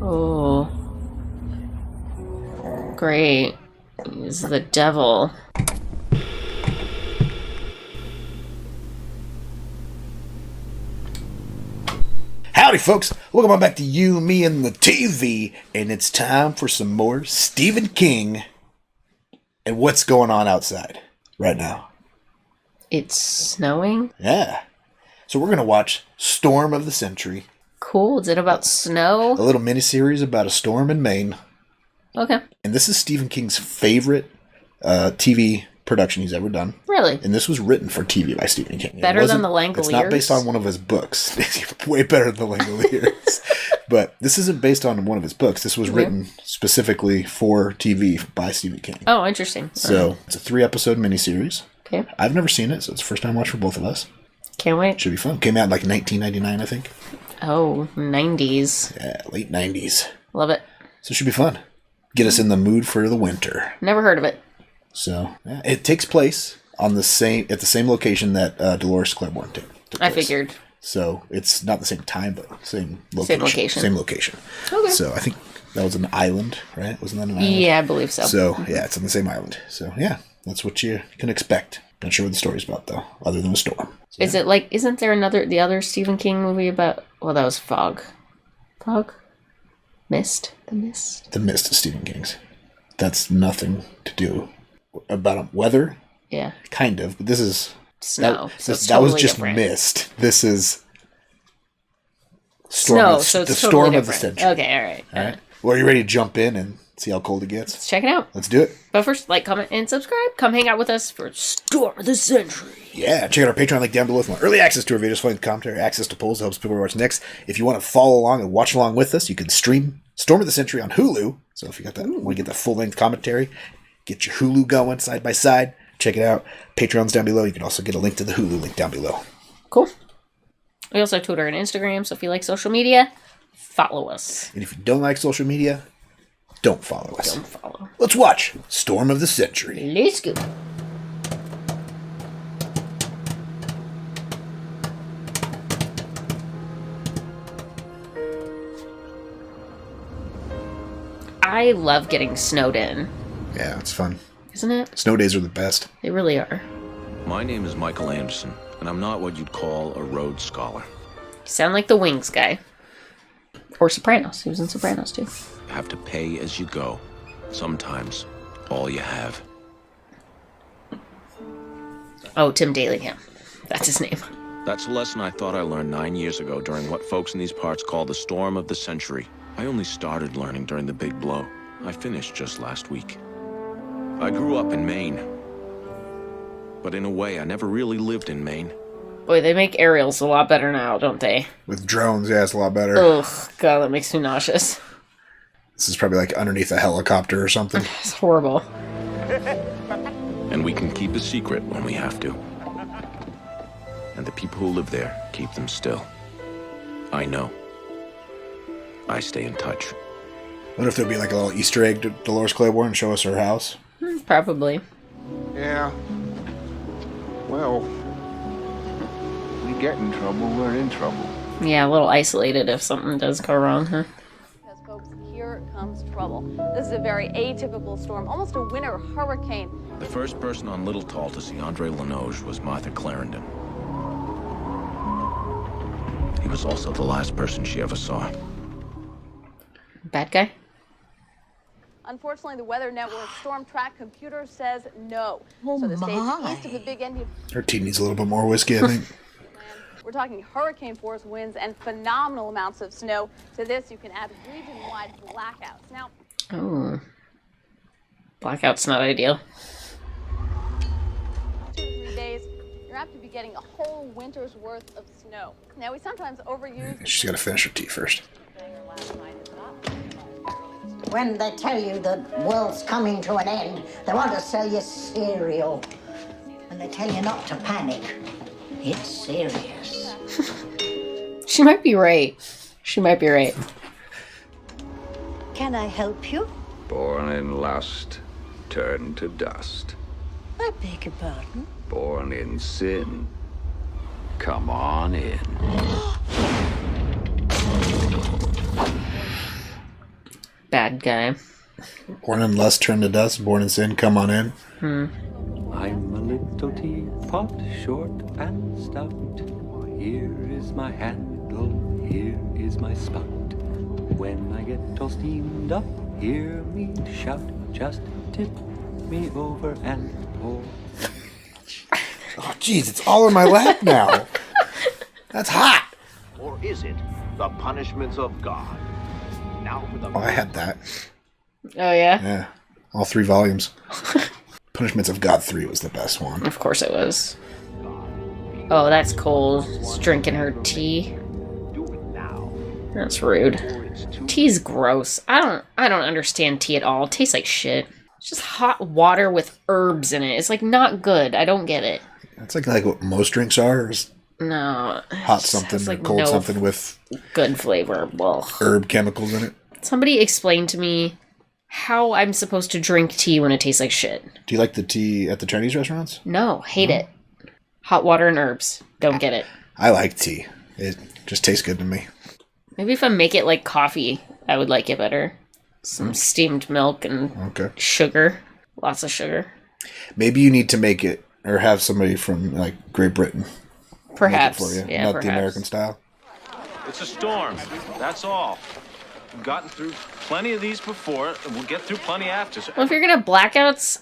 Oh. Great. He's the devil. Howdy, folks. Welcome on back to You, Me, and the TV. And it's time for some more Stephen King. And what's going on outside right now? It's snowing? Yeah. So we're going to watch Storm of the Century. Cool. Is it about snow? A little miniseries about a storm in Maine. Okay. And this is Stephen King's favorite TV production he's ever done. Really? And this was written for TV by Stephen King. Better than The Langoliers? It's not based on one of his books. It's way better than The Langoliers. But this isn't based on one of his books. This was written specifically for TV by Stephen King. Oh, interesting. So it's a 3-episode miniseries. Okay. I've never seen it, so it's the first time watch for both of us. Can't wait. Should be fun. Came out in like 1999, I think. Oh, 90s. Yeah, late 90s. Love it. So it should be fun. Get us in the mood for the winter. Never heard of it. So yeah, it takes place on the same location that Dolores Claiborne took place. I figured. So it's not the same time, but same location. Same location. Okay. So I think that was an island, right? Wasn't that an island? Yeah, I believe so. So yeah, it's on the same island. So yeah, that's what you can expect. Not sure what the story's about though, other than a storm. So, Is it like? Isn't there the other Stephen King movie about? Well, that was Fog. Fog. Mist. The Mist. The Mist is Stephen King's. That's nothing to do about weather. Yeah. Kind of, but this is snow. That was just different. mist. This is storm. So it's the totally storm different. of the century. Okay, all right. All right. Well, are you ready to jump in and see how cold it gets? Let's check it out. Let's do it. But first, like, comment, and subscribe. Come hang out with us for Storm of the Century. Yeah, check out our Patreon link down below if you want early access to our videos, find commentary, access to polls that helps people watch next. If you want to follow along and watch along with us, you can stream Storm of the Century on Hulu. So if you got that, want to get that full length commentary, get your Hulu going side by side. Check it out. Patreon's down below. You can also get a link to the Hulu link down below. Cool. We also have Twitter and Instagram, so if you like social media, follow us. And if you don't like social media, don't follow us. Don't follow. Let's watch Storm of the Century. Let's go. I love getting snowed in. Yeah, it's fun. Isn't it? Snow days are the best. They really are. My name is Michael Anderson, and I'm not what you'd call a Rhodes Scholar. You sound like the Wings guy. Or Sopranos. He was in Sopranos, too. You have to pay as you go. Sometimes, all you have. Oh, Tim Daly, yeah. That's his name. That's a lesson I thought I learned 9 years ago during what folks in these parts call the Storm of the Century. I only started learning during the big blow. I finished just last week. I grew up in Maine. But in a way, I never really lived in Maine. Boy, they make aerials a lot better now, don't they? With drones, yeah, it's a lot better. Ugh, God, that makes me nauseous. This is probably like underneath a helicopter or something. It's horrible. And we can keep a secret when we have to. And the people who live there keep them still. I know. I stay in touch. I wonder if there'll be like a little Easter egg to Dolores Claiborne and show us her house. Probably. Yeah. Well, we get in trouble, we're in trouble. Yeah, a little isolated if something does go wrong, huh? Because, folks, here comes trouble. This is a very atypical storm, almost a winter hurricane. The first person on Little Tall to see Andre Linoge was Martha Clarendon. He was also the last person she ever saw. Bad guy? Unfortunately, the Weather Network Storm Track computer says no. Oh, so the states my. east of the Big Indian Her tea needs a little bit more whiskey, I think. we're talking hurricane force winds and phenomenal amounts of snow. To this, you can add region-wide blackouts. Now, Oh. Blackout's not ideal. 2 to 3 days, you're apt to be getting a whole winter's worth of snow. Now, we sometimes overuse... She's got to finish her tea first. When they tell you the world's coming to an end, they want to sell you cereal. When they tell you not to panic, it's serious. She might be right. She might be right. Can I help you? Born in lust, turned to dust. I beg your pardon? Born in sin, come on in. bad guy. Born in lust, turn to dust. Born in sin, come on in. I'm a little teapot, short and stout. Here is my handle, here is my spout. When I get all steamed up, hear me shout. Just tip me over and pour. Oh, jeez, it's all in my lap now. That's hot. Or is it the punishments of God? Now for the Oh, I had that. Oh, yeah? Yeah, all 3 volumes. Punishments of God 3 was the best one. Of course it was. Oh, that's cold. She's drinking her tea. do it now. That's rude. Or it's too Tea's gross. I don't understand tea at all. It tastes like shit. It's just hot water with herbs in it. It's like not good. I don't get it. That's like what most drinks are. Is No. it hot just something has, or like, cold no something with good flavor. Well, herb chemicals in it. somebody explain to me how I'm supposed to drink tea when it tastes like shit. Do you like the tea at the Chinese restaurants? No, hate it. Hot water and herbs. Don't get it. I like tea. It just tastes good to me. Maybe if I make it like coffee, I would like it better. Some steamed milk and Okay. sugar. Lots of sugar. Maybe you need to make it or have somebody from like Great Britain Perhaps. make it for you, Yeah, not perhaps. the American style. It's a storm. That's all. We've gotten through plenty of these before, and we'll get through plenty after. Well, if you're gonna have blackouts,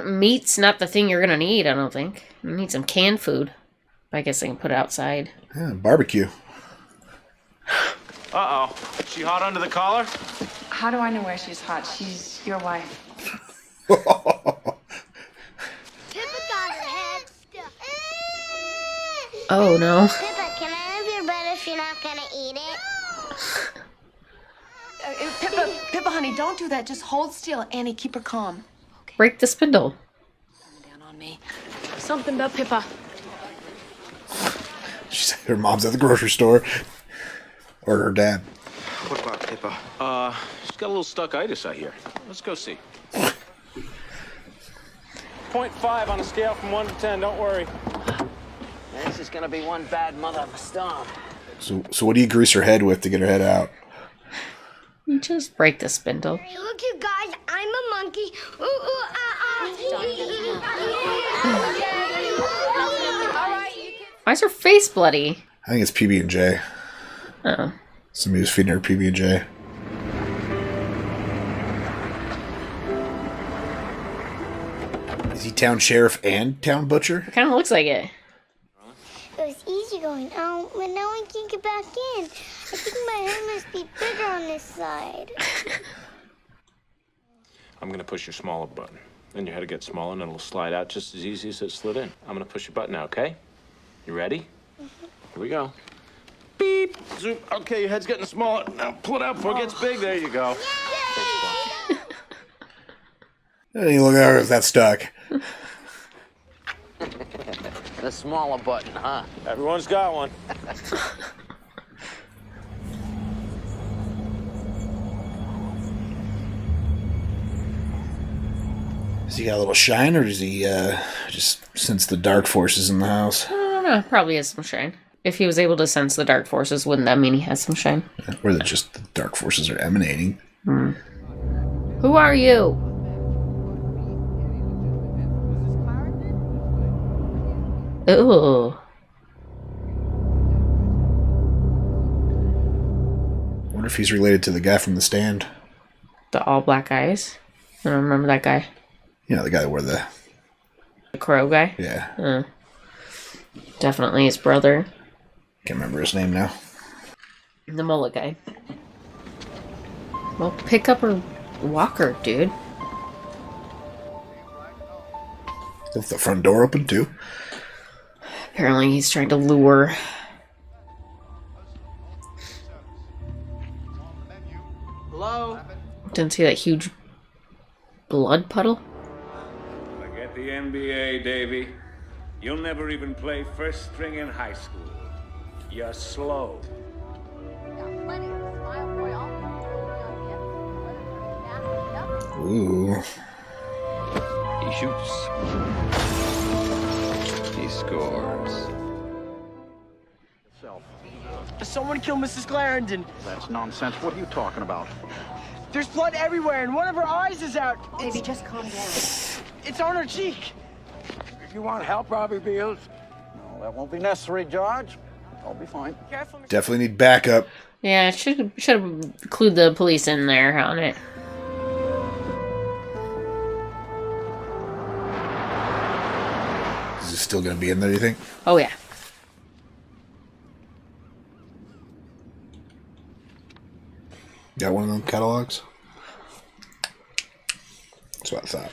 meat's not the thing you're gonna need, I don't think. You need some canned food. I guess I can put it outside. Yeah, barbecue. Uh-oh. She hot under the collar? How do I know where she's hot? She's your wife. Pippa got her head stuck. Oh no. Pippa, can I have your bread if you're not gonna eat it? Pippa, honey, don't do that. Just hold still. Annie, keep her calm. Break the spindle. Down on me. Something about Pippa. She said her mom's at the grocery store. Or her dad. What about Pippa? She's got a little stuck-itis, I hear. Let's go see. 0.5 on a scale from 1 to 10, don't worry. This is gonna be one bad mother of a storm. So what do you grease her head with to get her head out? You just break the spindle. Look, you guys, I'm a monkey. Ooh, ooh, Why is her face bloody? I think it's PB&J. Oh. Somebody was feeding her PB&J. Is he town sheriff and town butcher? It kind of looks like it. It was easy going out, but now I can't get back in. I think my head must be bigger on this side. I'm gonna push your smaller button. Then your head will get smaller and it'll slide out just as easy as it slid in. I'm gonna push your button now, okay? You ready? Here we go. Beep! Zoom. Okay, your head's getting smaller. Now pull it out before it gets big. There you go. Hey, you look at her, is that stuck? The smaller button, huh? Everyone's got one. Does he got a little shine, or does he just sense the dark forces in the house? I don't know. Probably has some shine. If he was able to sense the dark forces, wouldn't that mean he has some shine? Or that just the dark forces are emanating? Who are you? Ooh. Wonder if he's related to the guy from The Stand. The all black eyes? I don't remember that guy. You know, the guy that wore the... The crow guy? Yeah. Definitely his brother. Can't remember his name now. The mullet guy. Well, pick up her walker, dude. Left the front door open, too. Apparently he's trying to lure. Hello? Didn't see that huge blood puddle? Forget the NBA, Davy. You'll never even play first string in high school. You're slow. Ooh. He shoots. He scores. Someone kill Mrs. Clarendon. That's nonsense. What are you talking about? There's blood everywhere, and one of her eyes is out. Baby, just calm down. It's on her cheek. If you want help, Robbie Beals, no, that won't be necessary, George. I'll be fine. Careful, Mr. Definitely need backup. Yeah, should have included the police in there on it. Is it still going to be in there, you think? Oh, yeah. Got one of them catalogs? That's what I thought.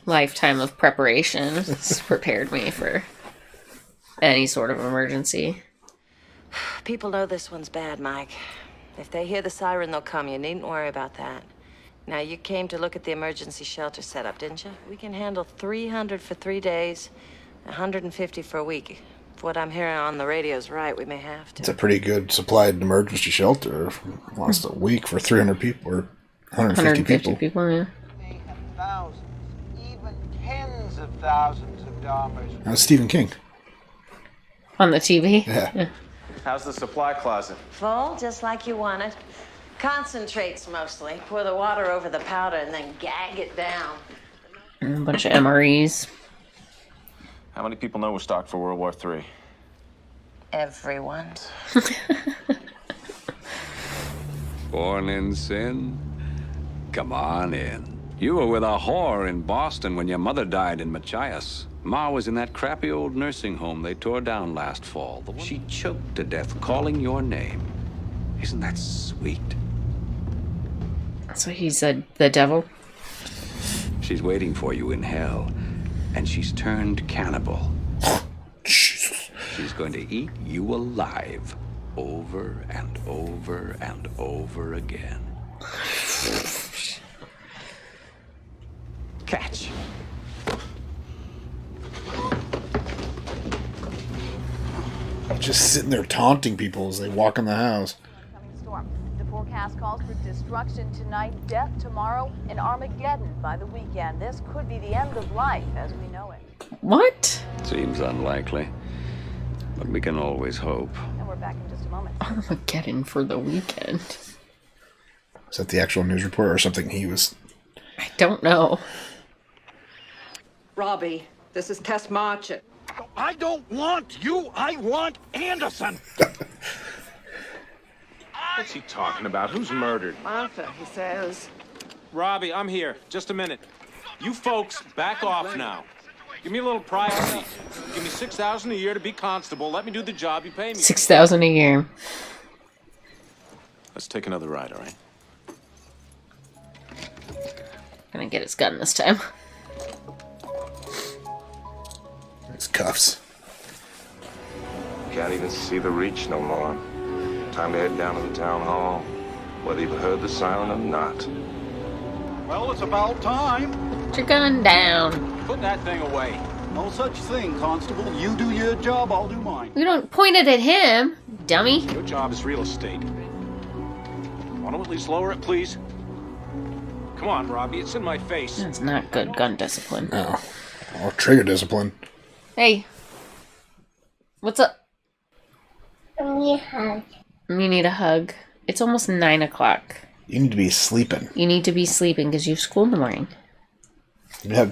Lifetime of preparation has prepared me for any sort of emergency. People know this one's bad, Mike. If they hear the siren, they'll come. You needn't worry about that. Now, you came to look at the emergency shelter setup, didn't you? We can handle 300 for 3 days, 150 for a week. If what I'm hearing on the radio's right, we may have to. It's a pretty good supplied emergency shelter. Last a week for 300 people or 150 people. Yeah. Thousands, even tens of thousands of dollars. That's Stephen King. On the TV? Yeah. How's the supply closet? Full, just like you want it. Concentrates mostly. Pour the water over the powder and then gag it down. And a bunch of MREs. How many people know we're stocked for World War III? Everyone. Born in sin? Come on in. You were with a whore in Boston when your mother died in Machias. Ma was in that crappy old nursing home they tore down last fall. She choked to death calling your name. Isn't that sweet? So he said the devil? She's waiting for you in hell, and she's turned cannibal. She's going to eat you alive over and over and over again. Catch. Just sitting there taunting people as they walk in the house. Storm. The forecast calls for destruction tonight, death tomorrow, and Armageddon by the weekend. This could be the end of life as we know it. What? Seems unlikely, but we can always hope. And we're back in just a moment. Armageddon for the weekend. Is that the actual news report or something he was... I don't know. Robbie, this is Tess Marchett. I don't want you. I want Anderson. What's he talking about? Who's murdered? Martha, he says. Robbie, I'm here. Just a minute. You folks, back off now. Give me a little privacy. Give me $6,000 a year to be constable. Let me do the job you pay me. $6,000 a year. Let's take another ride, all right? Gonna get his gun this time. His cuffs. Can't even see the reach no more. Time to head down to the town hall, whether you've heard the siren or not. Well, it's about time. Put your gun down. Put that thing away. No such thing, Constable. You do your job, I'll do mine. You don't point it at him, dummy. Your job is real estate. Want to at least lower it, please? Come on, Robbie. It's in my face. That's not good gun discipline. No. Or trigger discipline. Hey. What's up? I need a hug. You need a hug. It's almost 9 o'clock. You need to be sleeping. You need to be sleeping because you have school in the morning. Yeah.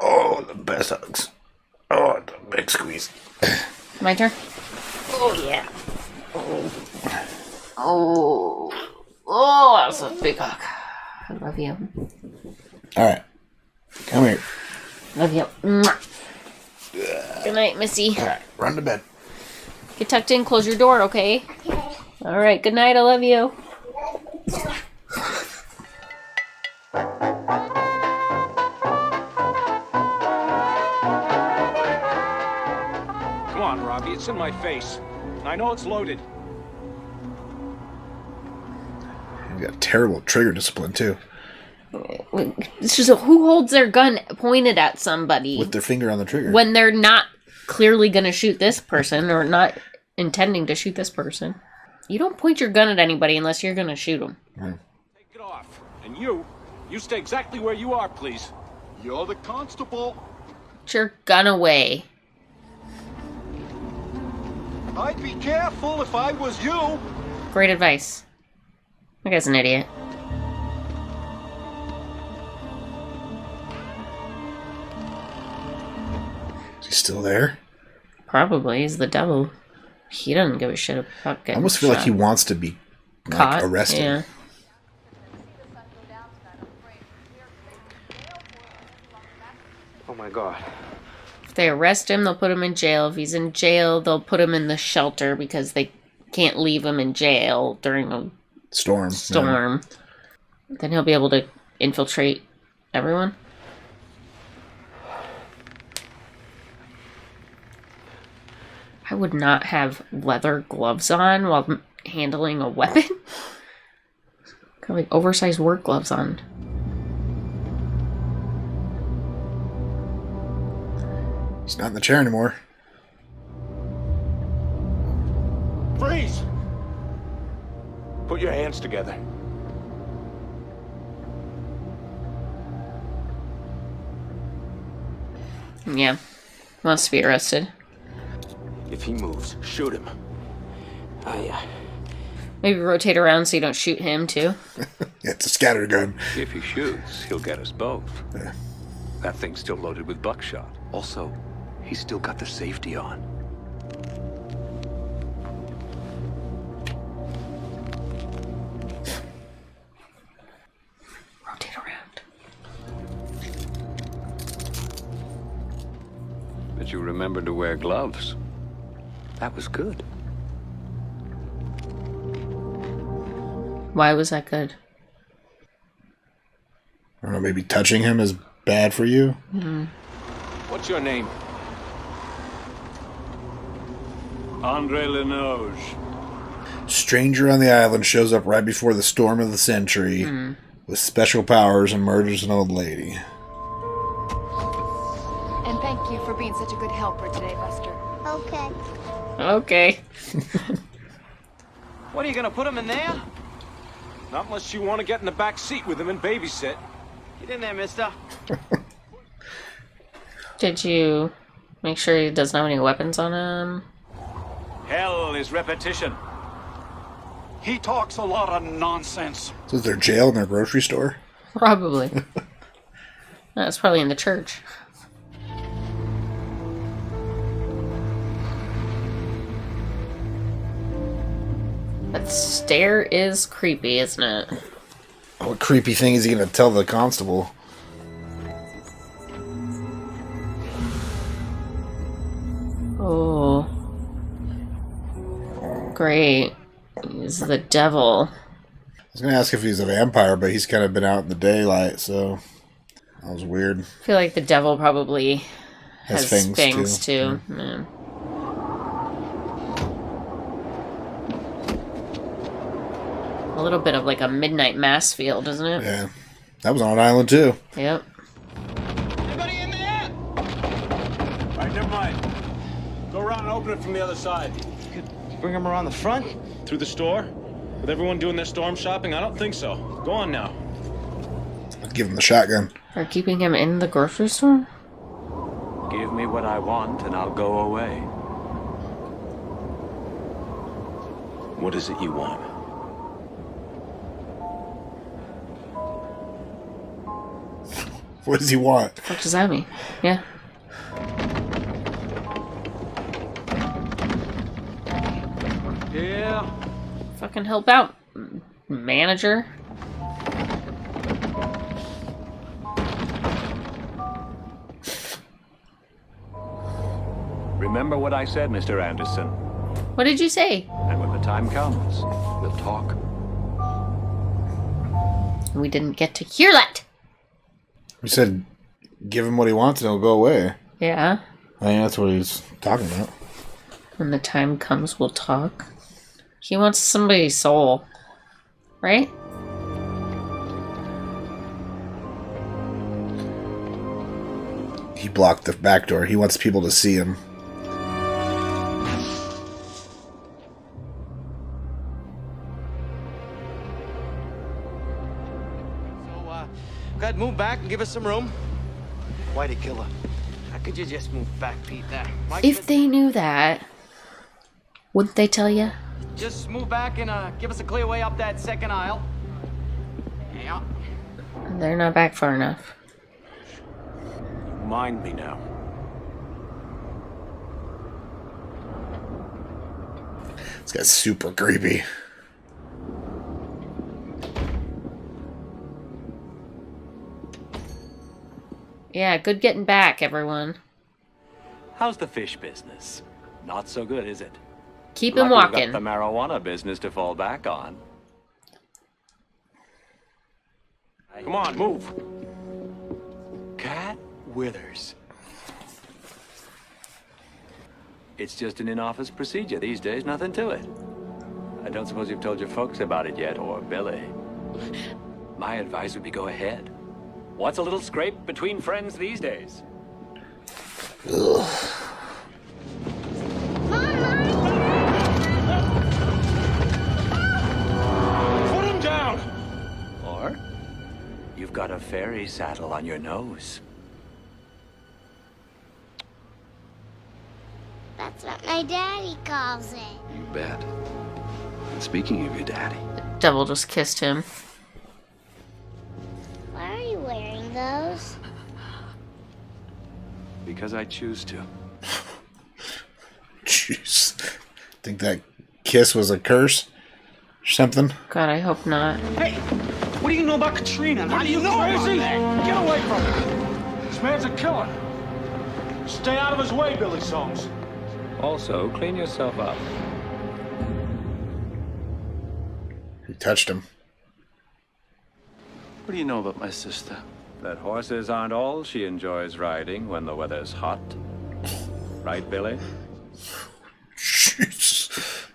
Oh, the best hugs. Oh, the big squeeze. My turn? Oh, yeah. Oh, that's a big hug. I love you. All right. Come here. Love you. Mwah. Good night, Missy. All right, run to bed. Get tucked in, close your door, okay? All right, good night, I love you. Come on, Robbie. It's in my face. I know it's loaded. You got terrible trigger discipline, too. It's just who holds their gun pointed at somebody With their finger on the trigger. when they're not clearly going to shoot this person or not intending to shoot this person. You don't point your gun at anybody unless you're going to shoot them. Take it off. And you stay exactly where you are, please. You're the constable. Put your gun away. I'd be careful if I was you. Great advice. That guy's an idiot. Is he still there? Probably. He's the devil. He doesn't give a shit about getting I almost feel like he wants to be caught. arrested. Yeah. Oh my God. If they arrest him, they'll put him in jail. If he's in jail, they'll put him in the shelter because they can't leave him in jail during a storm. Then he'll be able to infiltrate everyone. I would not have leather gloves on while handling a weapon. Got like oversized work gloves on. He's not in the chair anymore. Freeze! Put your hands together. Yeah. Wants to be arrested. If he moves, shoot him. Maybe rotate around so you don't shoot him, too. Yeah, it's a scatter gun. If he shoots, he'll get us both. Yeah. That thing's still loaded with buckshot. Also, he's still got the safety on. Rotate around. But you remembered to wear gloves. That was good. Why was that good? I don't know, maybe touching him is bad for you? Mm-hmm. What's your name? Andre Linoge. Stranger on the island shows up right before the storm of the century with special powers and murders an old lady. And thank you for being such a good helper today, Buster. Okay. Okay. What are you gonna put him in there? Not unless you want to get in the back seat with him and babysit. Get in there, mister. Did you make sure he doesn't have any weapons on him? Hell is repetition. He talks a lot of nonsense. So is there jail in their grocery store? Probably. That's probably in the church. That stare is creepy, isn't it? What creepy thing is he going to tell the constable? Oh. Great. He's the devil. I was going to ask if he's a vampire, but he's kind of been out in the daylight, so that was weird. I feel like the devil probably has fangs fangs too. too. Yeah. A little bit of like a midnight mass feel, doesn't it? Yeah. That was on an island too. Yep. Anybody in there? All right, never mind. Go around and open it from the other side. You could bring him around the front? Through the store? With everyone doing their storm shopping? I don't think so. Go on now. I'd give him the shotgun. Or keeping him in the grocery store? Give me what I want and I'll go away. What is it you want? What does he want? What the fuck does that mean? Yeah. Yeah. Fucking help out, manager. Remember what I said, Mr. Anderson. What did you say? And when the time comes, we'll talk. We didn't get to hear that. He said, give him what he wants and he'll go away. Yeah. I think that's what he's talking about. When the time comes, we'll talk. He wants somebody's soul. Right? He blocked the back door. He wants people to see him. Go ahead, move back and give us some room. Why'd he kill her? How could you just move back, Pete? There. If they knew that, Wouldn't they tell you? Just move back and give us a clear way up that second aisle. Yeah. They're not back far enough. Mind me now. This guy's super creepy. Yeah, good getting back, everyone. How's the fish business? Not so good, is it? Keep him Lucky we've walking. got the marijuana business to fall back on. Come on, move. Cat Withers. It's just an in-office procedure these days, nothing to it. I don't suppose you've told your folks about it yet, or Billy. My advice would be go ahead. What's a little scrape between friends these days? Ugh. Put him down! Or you've got a fairy saddle on your nose. That's what my daddy calls it. You bet. And speaking of your daddy, The devil just kissed him. Why are you wearing those? Because I choose to. Jeez. Think that kiss was a curse? Or something? God, I hope not. Hey, what do you know about Katrina? How do you know Crazy? about that? Get away from him! This man's a killer. Stay out of his way, Billy Soames. Also, clean yourself up. He touched him. What do you know about my sister? That horses aren't all she enjoys riding when the weather's hot. Right, Billy? Jeez.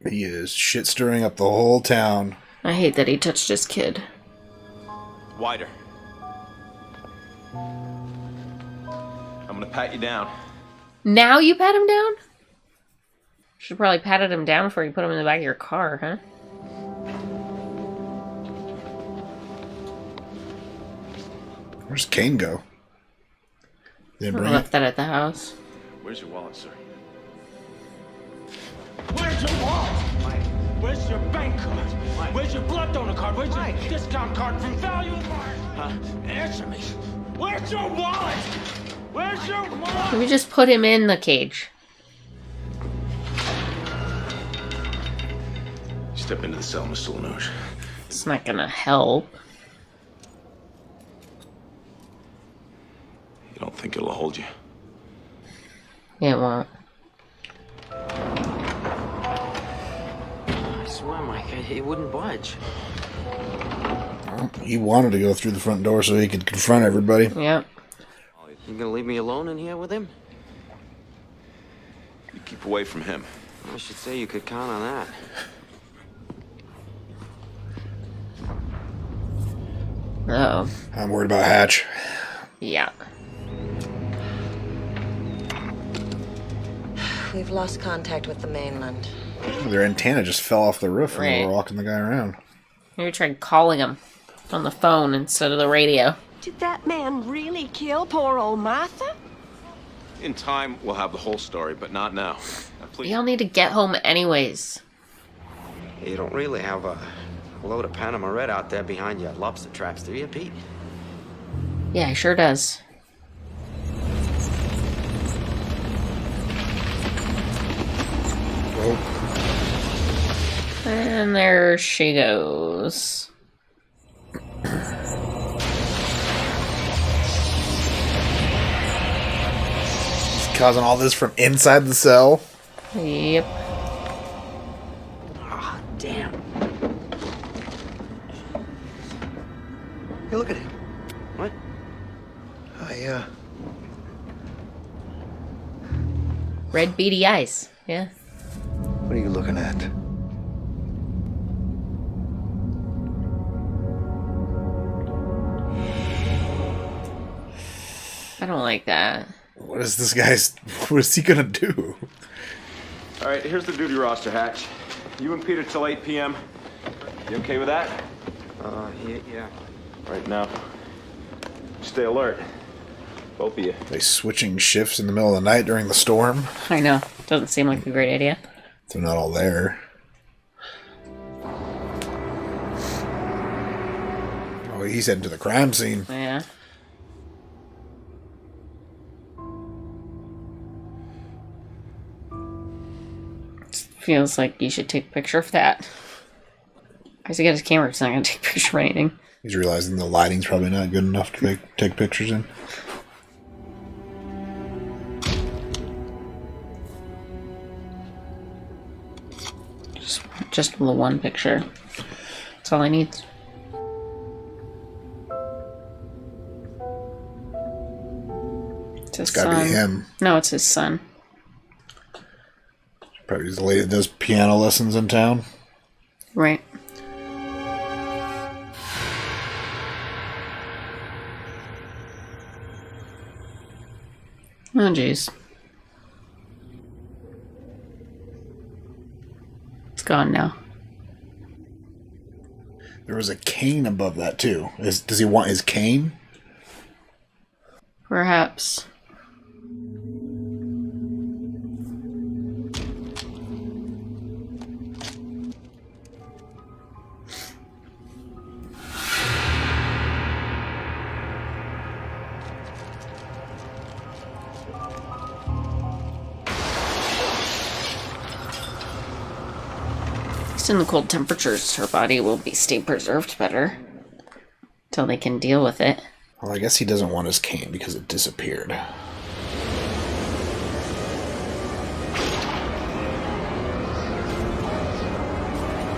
He is shit stirring up the whole town. I hate that he touched his kid. Wider. I'm gonna pat you down. Now you pat him down? Should probably patted him down before you put him in the back of your car, huh? Where's Kane go? They I bring left it? that at the house. Where's your wallet, sir? Where's your wallet? Where's your bank card? Where's your blood donor card? Where's your discount card from Value Mart? Answer me. Where's your wallet? Where's your wallet? Let me just put him in the cage. Step into the cell, Mr. Linoge. It's not gonna help. You don't think it'll hold you? It won't. I swear, Mike, he wouldn't budge. He wanted to go through the front door so he could confront everybody. Yep. You gonna leave me alone in here with him? You keep away from him. I should say you could count on that. Uh-oh. I'm worried about Hatch. Yeah. We've lost contact with the mainland. Their antenna just fell off the roof when they Right. were walking the guy around. Maybe tried calling him on the phone instead of the radio. Did that man really kill poor old Martha? In time, we'll have the whole story, but not now. Now, please. Y'all need to get home anyways. You don't really have a load of Panama Red out there behind your lobster traps, do you, Pete? Yeah, he sure does. And there she goes. He's causing all this from inside the cell. Yep. Ah, damn. Hey, look at him. What? Red beady eyes. Yeah. What are you looking at? I don't like that. What is this guy's... What is he gonna do? All right, here's the duty roster, Hatch. You and Peter till 8 p.m. You okay with that? Yeah. Right now. Stay alert. Both of you. They switching shifts in the middle of the night during the storm. I know. Doesn't seem like a great idea. They're not all there. Oh, he's heading to the crime scene. Yeah. Feels like you should take a picture of that. Why does he got his camera? He's not going to take a picture of anything. He's realizing the lighting's probably not good enough to take pictures in. Just the one picture. That's all I need. It's gotta be him. No, it's his son. Probably the lady that does piano lessons in town. Right. Oh, jeez. It's gone now. There was a cane above that, too. Does he want his cane? Perhaps. In the cold temperatures, her body will stay preserved better until they can deal with it. Well, I guess he doesn't want his cane because it disappeared.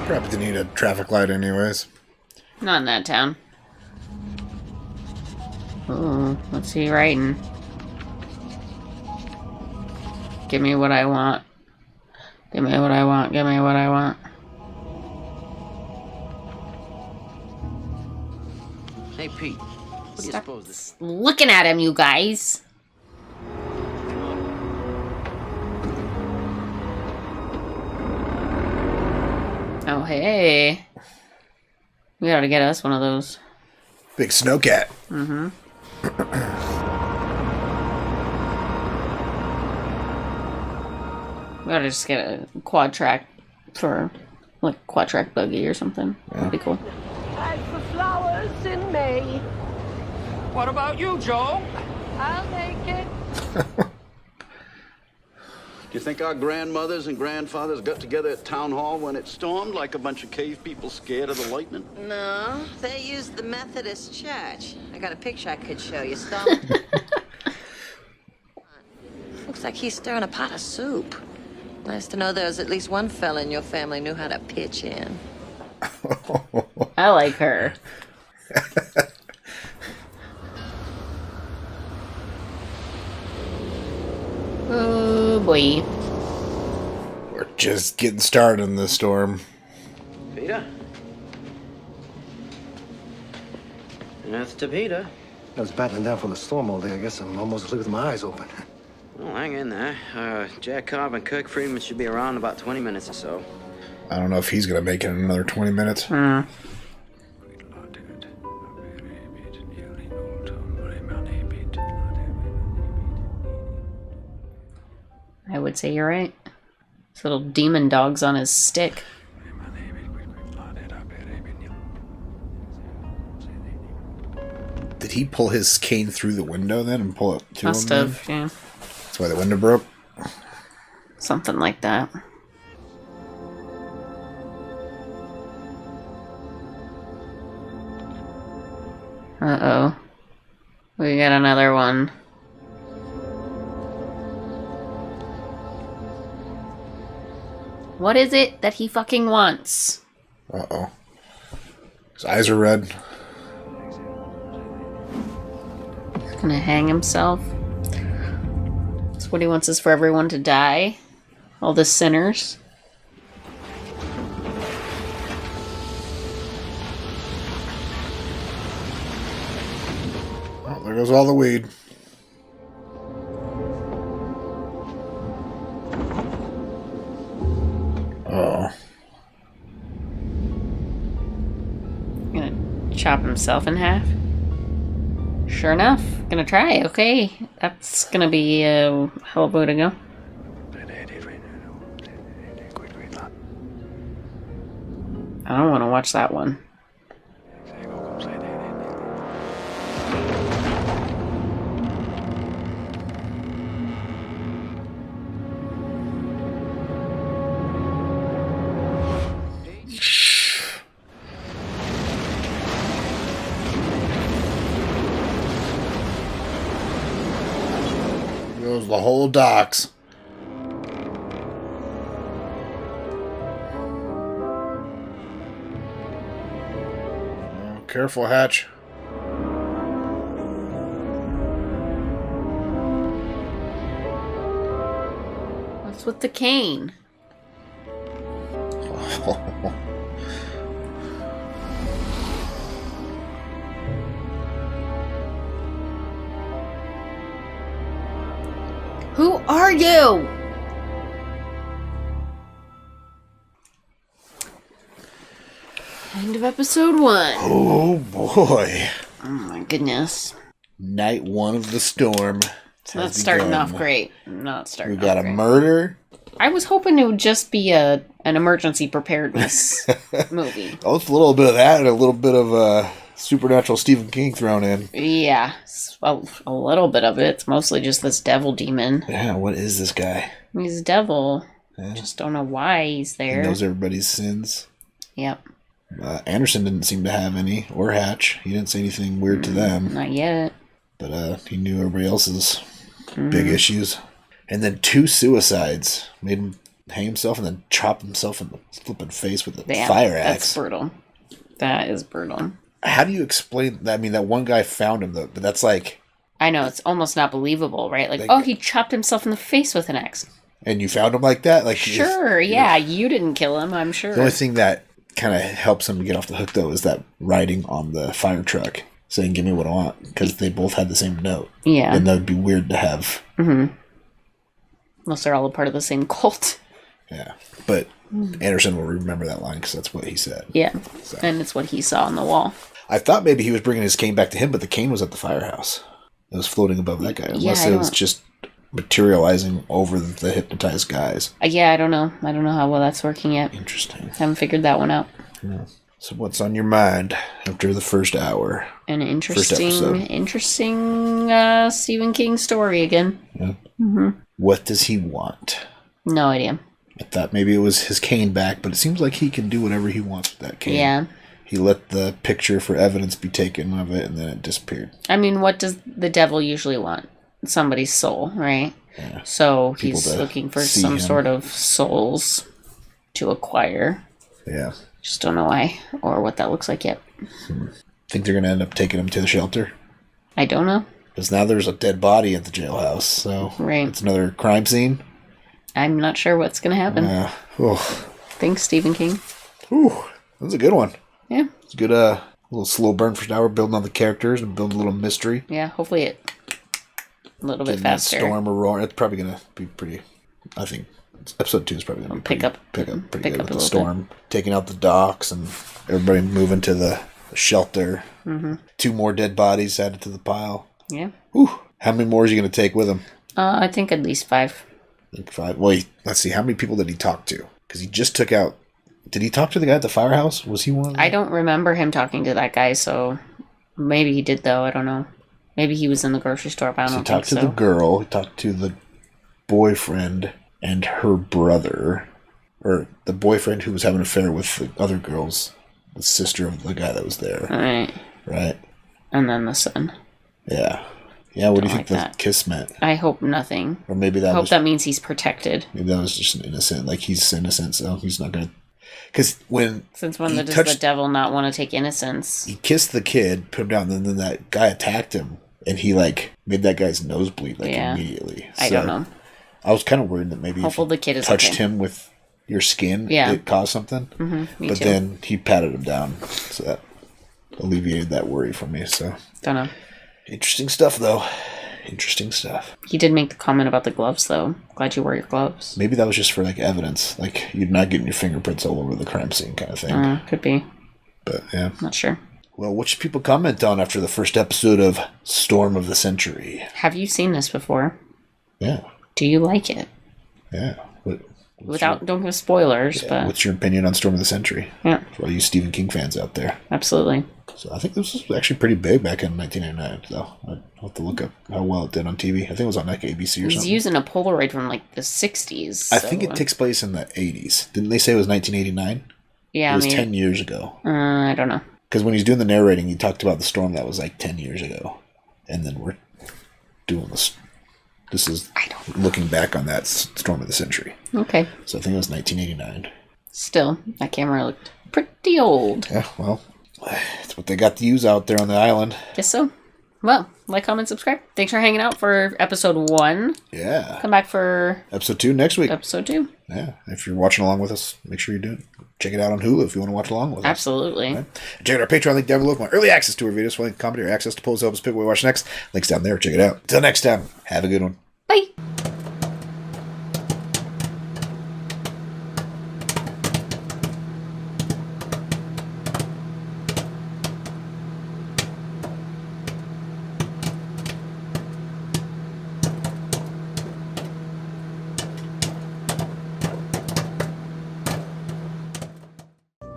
Probably didn't need a traffic light anyways. Not in that town. Oh, what's he writing? Give me what I want. Give me what I want. Give me what I want. Hey, Pete. What do you suppose this is? Looking at him, you guys. Oh, hey. We gotta get us one of those. Big snowcat. Mm-hmm. We gotta just get a quad track for, like, quad track buggy or something. That'd be cool. As for flowers in May. What about you, Joe? I'll take it. Do you think our grandmothers and grandfathers got together at town hall when it stormed like a bunch of cave people scared of the lightning? No, they used the Methodist church. I got a picture I could show you, Stone. Looks like he's stirring a pot of soup. Nice to know there's at least one fella in your family knew how to pitch in. I like her. Oh boy. We're just getting started in this storm. Peter? That's to Peter. I was battling down from the storm all day. I guess I'm almost asleep with my eyes open. Well, hang in there. Jack Cobb and Kirk Friedman should be around in about 20 minutes or so. I don't know if he's going to make it in another 20 minutes. I would say you're right. This little demon dog's on his stick. Did he pull his cane through the window then and pull it through Must him? have, yeah. That's why the window broke? Something like that. Uh-oh. We got another one. What is it that he fucking wants? Uh-oh. His eyes are red. He's gonna hang himself. So what he wants is for everyone to die. All the sinners. Oh, there goes all the weed. Oh. Gonna chop himself in half. Sure enough. Gonna try. Okay. That's gonna be a hell of a way to go. I don't want to watch that one. Goes the whole docks. Oh, careful, Hatch. What's with the cane? Who are you? End of episode 1. Oh boy. Oh my goodness. Night 1 of the storm. It's not starting off great. Not starting We got off a great. murder. I was hoping it would just be an emergency preparedness movie. Oh, it's a little bit of that and a little bit of supernatural Stephen King thrown in. Yeah, a little bit of it. It's mostly just this devil demon. Yeah, what is this guy? He's a devil. Yeah. Just don't know why he's He there. knows everybody's sins. Yep. Anderson didn't seem to have any, or Hatch. He didn't say anything weird to them. Not yet. But he knew everybody else's big issues. And then 2 suicides. Made him hang himself and then chop himself in the flipping face with a fire axe. That's brutal. That is brutal. How do you explain that? I mean, that one guy found him, though, but that's like... I know, it's almost not believable, right? Like, oh, he chopped himself in the face with an axe. And you found him like that? Like, Sure, yeah, you didn't kill him, I'm sure. The only thing that kind of helps him get off the hook, though, is that writing on the fire truck saying, give me what I want, because they both had the same note. Yeah. And that would be weird to have. Mm-hmm. Unless they're all a part of the same cult. Yeah. But Anderson will remember that line, because that's what he said. Yeah, So. and it's what he saw on the wall. I thought maybe he was bringing his cane back to him, but the cane was at the firehouse. It was floating above that guy. Unless it was just materializing over the hypnotized guys. Yeah, I don't know. I don't know how well that's working yet. Interesting. Haven't figured that one out. Yeah. So what's on your mind after the first hour? An First episode. interesting Stephen King story again. Yeah. Mm-hmm. What does he want? No idea. I thought maybe it was his cane back, but it seems like he can do whatever he wants with that cane. Yeah. He let the picture for evidence be taken of it, and then it disappeared. I mean, what does the devil usually want? Somebody's soul, right? Yeah. So People he's to looking for see some him. sort of souls to acquire. Yeah. Just don't know why or what that looks like yet. Think they're going to end up taking him to the shelter? I don't know. Because now there's a dead body at the jailhouse, so Right. it's another crime scene. I'm not sure what's going to happen. Thanks, Stephen King. Ooh, that was a good one. Yeah. It's a good little slow burn for an hour, building on the characters and building a little mystery. Yeah, hopefully it a little bit Getting that faster. storm or roar. It's probably going to be pretty, I think, episode 2 is probably going to be pick up pretty a good with the little storm. Taking out the docks and everybody moving to the shelter. Mm-hmm. 2 more dead bodies added to the pile. Yeah. Whew. How many more is he going to take with him? I think at least 5. I think 5. Well, let's see. How many people did he talk to? Because he just took out... Did he talk to the guy at the firehouse? Was he one of them? I don't remember him talking to that guy, so maybe he did, though. I don't know. Maybe he was in the grocery store, but I So don't he talked think to so. the girl. He talked to the boyfriend and her brother. Or the boyfriend who was having an affair with the other girls. The sister of the guy that was there. All right. Right? And then the son. Yeah. Yeah, what do you think like the that. kiss meant? I hope nothing. Or maybe that I hope was... that means he's protected. Maybe that was just an innocent. Like, he's innocent, so he's not going to... Because when... Since when he does touched- the devil not want to take innocence? He kissed the kid, put him down, and then that guy attacked him, and he like made that guy's nose bleed like Yeah. immediately. I don't know. I was kind of worried that maybe Hopefully if the you kid is touched okay. him with your skin, Yeah. it caused something. Me But too. then he patted him down, so that alleviated that worry for me. So Don't know. interesting stuff, though. Interesting stuff. He did make the comment about the gloves, though. Glad you wore your gloves. Maybe that was just for like evidence, like you're not getting your fingerprints all over the crime scene, kind of thing. Could be. But yeah, Not sure. Well, what should people comment on after the first episode of Storm of the Century? Have you seen this before? Yeah. Do you like it? Yeah. don't give spoilers, Yeah, but what's your opinion on Storm of the Century? Yeah. For all you Stephen King fans out there. Absolutely. So I think this was actually pretty big back in 1999, though. I'll have to look up how well it did on TV. I think it was on like ABC or he's something. using a Polaroid from like the 60s. I think it takes place in the 80s. Didn't they say it was 1989? Yeah, It was 10 years ago. I don't know. Because when he's doing the narrating, he talked about the storm that was like 10 years ago. And then we're doing this. This is looking back on that Storm of the Century. Okay. So I think it was 1989. Still, that camera looked pretty old. Yeah, well, it's what they got to use out there on the island. Guess so. Well, like, comment, subscribe. Thanks for hanging out for episode 1. Yeah. Come back for episode 2 next week. Episode 2. Yeah. If you're watching along with us, make sure you do it. Check it out on Hulu if you want to watch along with us. Absolutely. Right? Check out our Patreon link down below for my early access to our videos, full length comedy, or access to polls to help us pick what we watch next. Links down there. Check it out. Until next time, have a good one. Bye.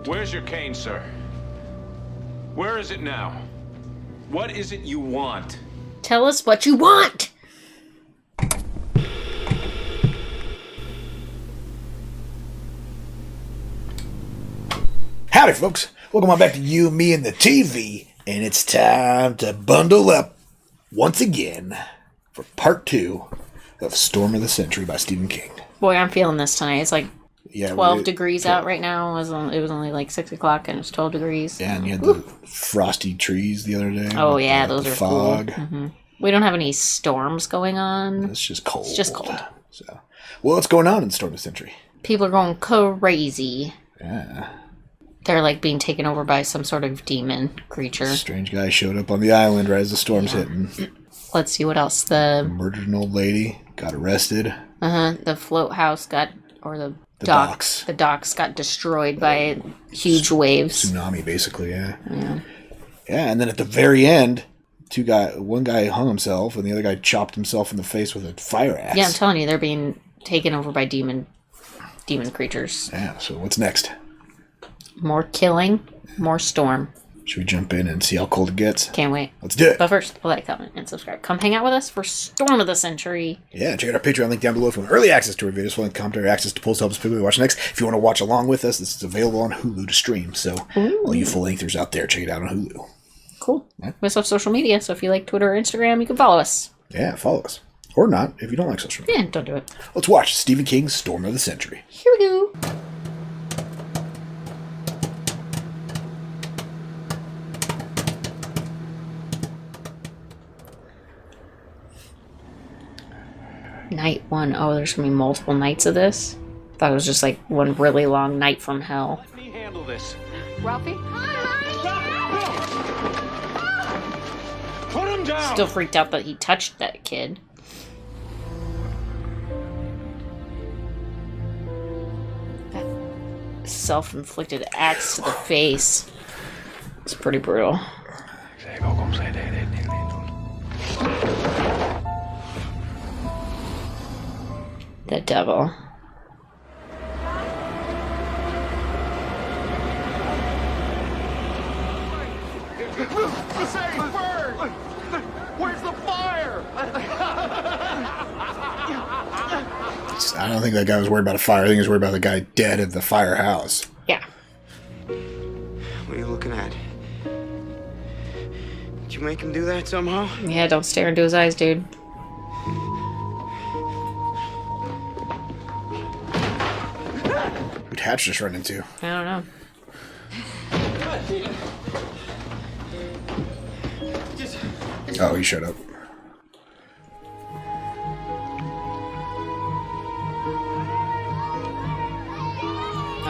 Where's your cane, sir? Where is it now? What is it you want? Tell us what you want. Howdy, folks. Welcome on back to You, Me, and the TV. And it's time to bundle up once again for part 2 of Storm of the Century by Stephen King. Boy, I'm feeling this tonight. It's like 12 really, degrees out right now. It was only like 6 o'clock and it's 12 degrees. Yeah, and you had the frosty trees the other day. Oh, yeah, those the are fog. cool. Mm-hmm. We don't have any storms going on. It's just cold. It's just cold. So, well, what's going on in Storm of the Century? People are going crazy. Yeah. They're like being taken over by some sort of demon creature. Strange guy showed up on the island right as the storm's hitting. Let's see what else. The murdered an old lady, got arrested. The float house got, or the docks. The docks got destroyed by huge waves. Tsunami, basically, yeah. Yeah. Yeah, and then at the very end, one guy hung himself, and the other guy chopped himself in the face with a fire axe. Yeah, I'm telling you, they're being taken over by demon creatures. Yeah, so what's next? More killing, more storm. Should we jump in and see how cold it gets? Can't wait. Let's do it. But first, like, comment, and subscribe. Come hang out with us for Storm of the Century. Yeah, check out our Patreon link down below for early access to our videos, full length commentary, access to polls to help us pick what we watch next. If you want to watch along with us, this is available on Hulu to stream. So all you full lengthers out there, check it out on Hulu. Cool. Yeah. We also have social media, so if you like Twitter or Instagram, you can follow us. Yeah, follow us. Or not, if you don't like social media. Yeah, don't do it. Let's watch Stephen King's Storm of the Century. Here we go. Night 1. Oh, there's gonna be multiple nights of this. Thought it was just like one really long night from hell. Let me handle this. Ralphie? Put him down! Still freaked out that he touched that kid. That self-inflicted axe to the face. It's pretty brutal. The devil. Where's the fire? I don't think that guy was worried about a fire. I think he was worried about the guy dead at the firehouse. Yeah. What are you looking at? Did you make him do that somehow? Yeah, don't stare into his eyes, dude. Who'd Hatch just run into? I don't know. Oh, he showed up.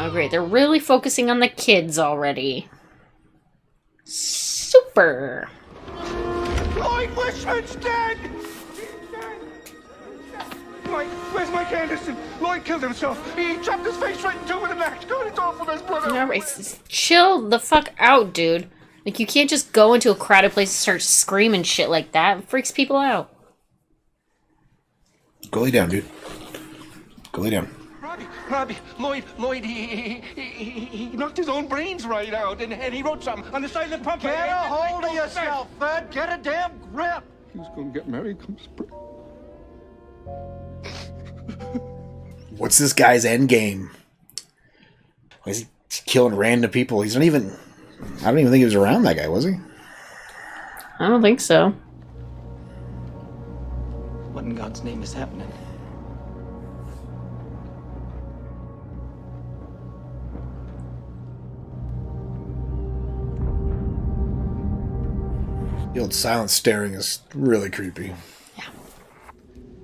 Oh, great. They're really focusing on the kids already. Super. Lloyd Wishman's dead! Mike, where's Mike Anderson? Lloyd killed himself. He chopped his face right into it with an axe. God, it's awful. There's blood No, chill the fuck out, dude. Like, you can't just go into a crowded place and start screaming shit like that. It freaks people out. Go lay down, dude. Go lay down. Roddy, Robbie, Lloyd, he knocked his own brains right out, and he wrote something on the side of the pump. Get a hold of yourself, Fred. Get a damn grip. He's gonna get married come spring. What's this guy's end game? Why is he killing random people? He's not even... I don't even think he was around that guy, was he? I don't think so. What in God's name is happening? The old silent staring is really creepy.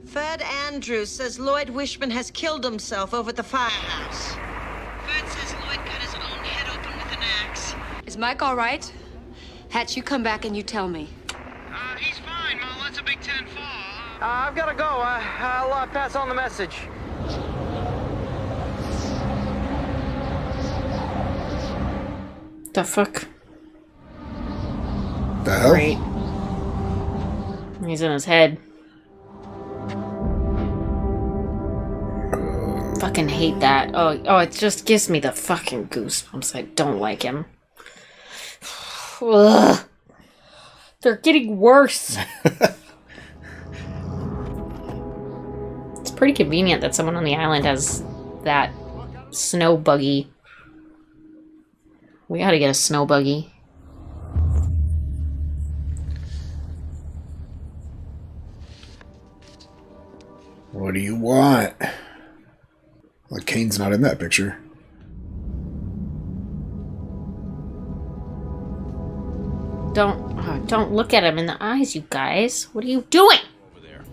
Fred Andrews says Lloyd Wishman has killed himself over at the firehouse. Fred says Lloyd cut his own head open with an axe. Is Mike all right? Hatch, you come back and you tell me. He's fine, Mom. That's a Big 10 fall. I've got to go. I'll pass on the message. The fuck? The hell? Great. He's in his head. Fucking hate that. Oh, it just gives me the fucking goosebumps. I don't like him. Ugh. They're getting worse. It's pretty convenient that someone on the island has that snow buggy. We gotta get a snow buggy. What do you want? Well, Kane's not in that picture. Don't look at him in the eyes, you guys. What are you doing? Over there.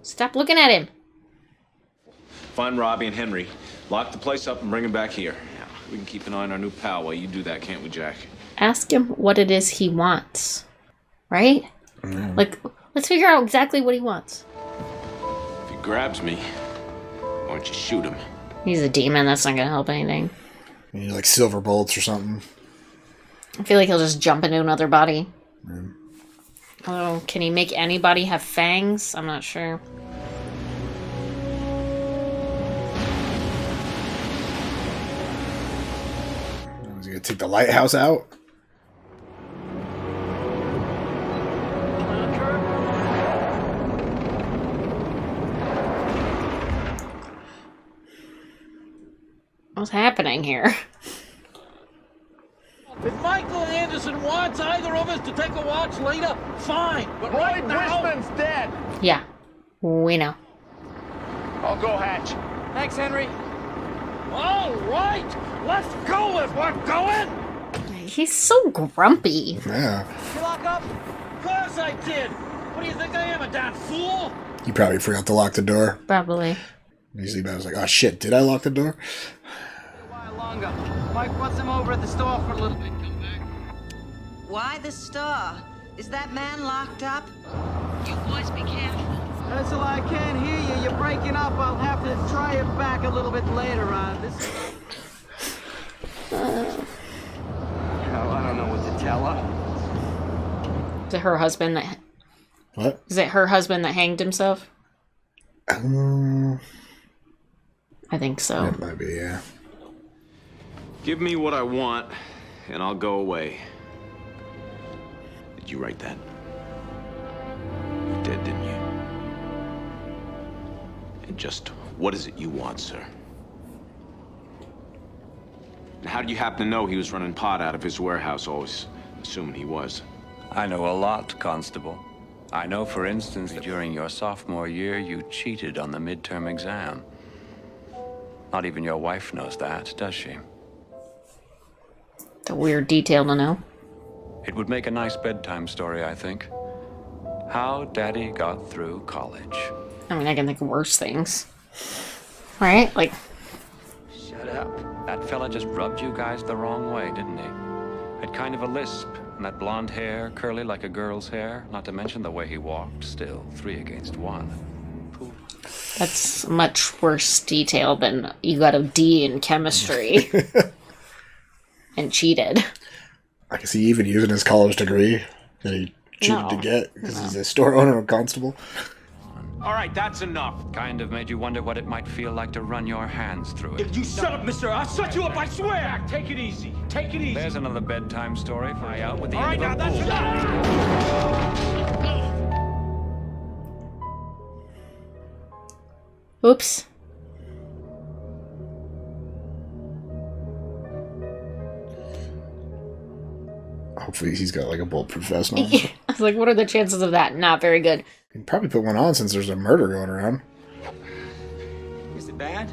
Stop looking at him. Find Robbie and Henry. Lock the place up and bring him back here. We can keep an eye on our new pal while you do that, can't we, Jack? Ask him what it is he wants. Right? Like, let's figure out exactly what he wants. If he grabs me, why don't you shoot him? He's a demon. That's not gonna help anything. You need like silver bullets or something. I feel like he'll just jump into another body. Oh, can he make anybody have fangs? I'm not sure. Is he gonna take the lighthouse out? What's happening here? If Michael Anderson wants either of us to take a watch later, fine. But right now, Wishman's dead. Yeah, we know. I'll go, Hatch. Thanks, Henry. All right, let's go if we're going. He's so grumpy. Yeah. You lock up? Of course I did. What do you think I am, a damn fool? He probably forgot to lock the door. Probably. Usually I was like, oh shit, did I lock the door? Longer. Mike wants him over at the store for a little bit. Come back. Why the store? Is that man locked up? You boys be careful. Ursula, I can't hear you. You're breaking up. I'll have to try it back a little bit later on. This. I don't know what to tell her. Is it her husband that... What? Is it her husband that hanged himself? I think so. It might be, yeah. Give me what I want, and I'll go away. Did you write that? You did, didn't you? And just what is it you want, sir? And how do you happen to know he was running pot out of his warehouse, always assuming he was? I know a lot, Constable. I know, for instance, that during your sophomore year, you cheated on the midterm exam. Not even your wife knows that, does she? It's a weird detail to know. It would make a nice bedtime story, I think. How Daddy got through college. I mean, I can think of worse things. Right? Like... Shut up. That fella just rubbed you guys the wrong way, didn't he? Had kind of a lisp, and that blonde hair, curly like a girl's hair, not to mention the way he walked. Still, 3 against 1. That's much worse detail than you got a D in chemistry. And cheated. I can see even using his college degree that he cheated to get because he's a store owner and constable. All right, that's enough. Kind of made you wonder what it might feel like to run your hands through it. You shut up, mister. I'll shut you up, I swear. Take it easy. Take it easy. There's another bedtime story for you out with the All right, end now of that's the enough. Oops. Hopefully he's got like a bulletproof vest on. I was like, what are the chances of that? Not very good. You can probably put one on since there's a murder going around. Is it bad?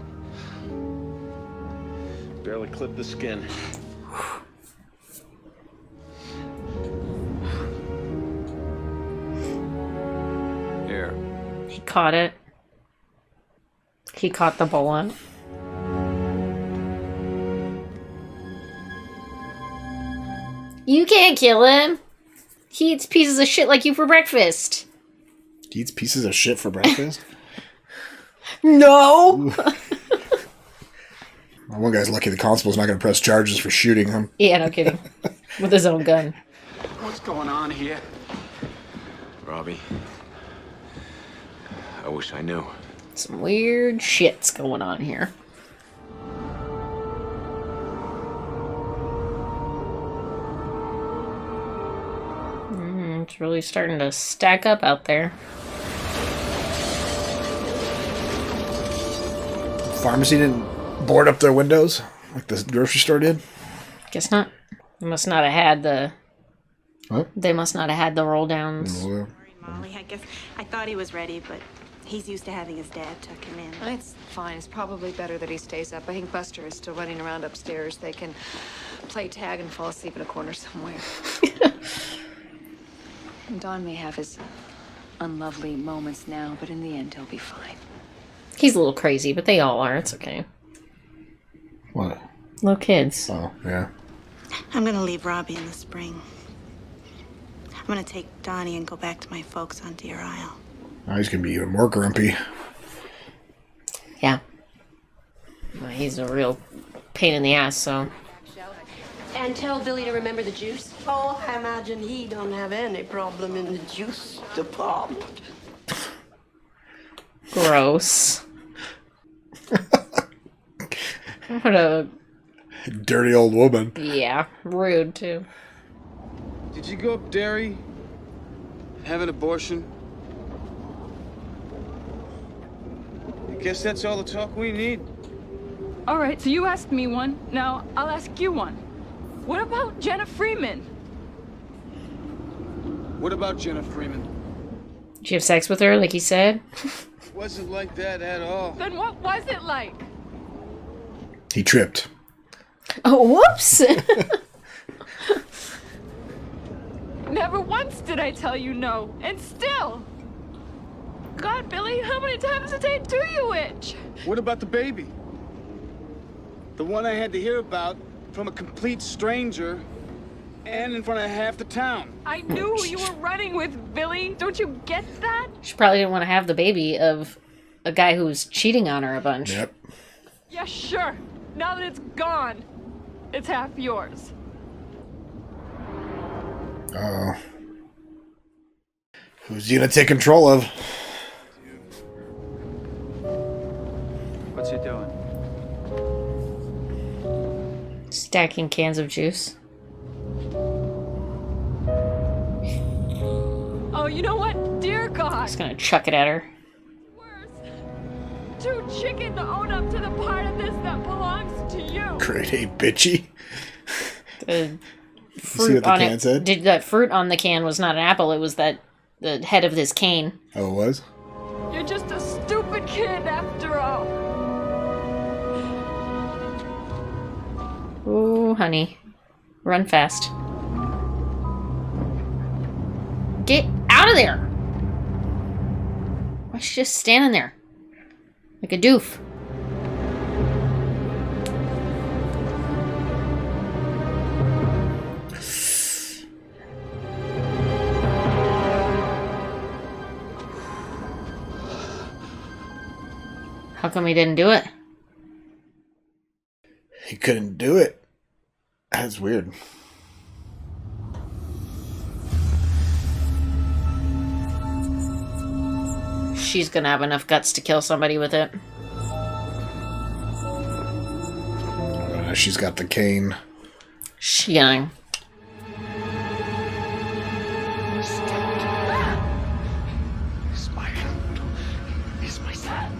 Barely clipped the skin. Here. He caught it. He caught the bullet. You can't kill him. He eats pieces of shit like you for breakfast. He eats pieces of shit for breakfast? No! Well, one guy's lucky the constable's not going to press charges for shooting him. Yeah, no kidding. With his own gun. What's going on here? Robbie, I wish I knew. Some weird shit's going on here. It's really starting to stack up out there. Pharmacy didn't board up their windows like the grocery store did? Guess not. They must not have had the... What? They must not have had the roll downs. Well, Molly, I guess I thought he was ready, but he's used to having his dad tuck him in. It's fine. It's probably better that he stays up. I think Buster is still running around upstairs. They can play tag and fall asleep in a corner somewhere. And Don may have his unlovely moments now, but in the end, he'll be fine. He's a little crazy, but they all are. It's okay. What? Little kids. Oh, yeah. I'm gonna leave Robbie in the spring. I'm gonna take Donnie and go back to my folks on Deer Isle. Now he's going to be even more grumpy. Yeah. Well, he's a real pain in the ass, so... And tell Billy to remember the juice. Oh, I imagine he don't have any problem in the juice department. Gross. What a... Dirty old woman. Yeah, rude, too. Did you go up dairy? Have an abortion? I guess that's all the talk we need. All right, so you asked me one. Now I'll ask you one. What about Jenna Freeman? What about Jenna Freeman? Did you have sex with her, like he said? Wasn't like that at all. Then what was it like? He tripped. Oh, whoops! Never once did I tell you no, and still. God, Billy, how many times a day do you itch? What about the baby? The one I had to hear about from a complete stranger and in front of half the town. I knew who you were running with, Billy. Don't you get that? She probably didn't want to have the baby of a guy who was cheating on her a bunch. Yep. Yeah, sure. Now that it's gone, it's half yours. Oh. Who's he going to take control of? What's he doing? Stacking cans of juice. Oh, you know what? Dear God. Just gonna chuck it at her. Too chicken to own up to the part of this that belongs to you. Grade A bitchy. The See fruit what the on can it. said? That fruit on the can was not an apple. It was the head of this cane. Oh, it was? You're just a stupid kid after all. Ooh, honey. Run fast. Get out of there! Why is she just standing there? Like a doof. How come he didn't do it? He couldn't do it. That's weird. she's gonna have enough guts to kill somebody with it. She's got the cane. She gonna... Is my son.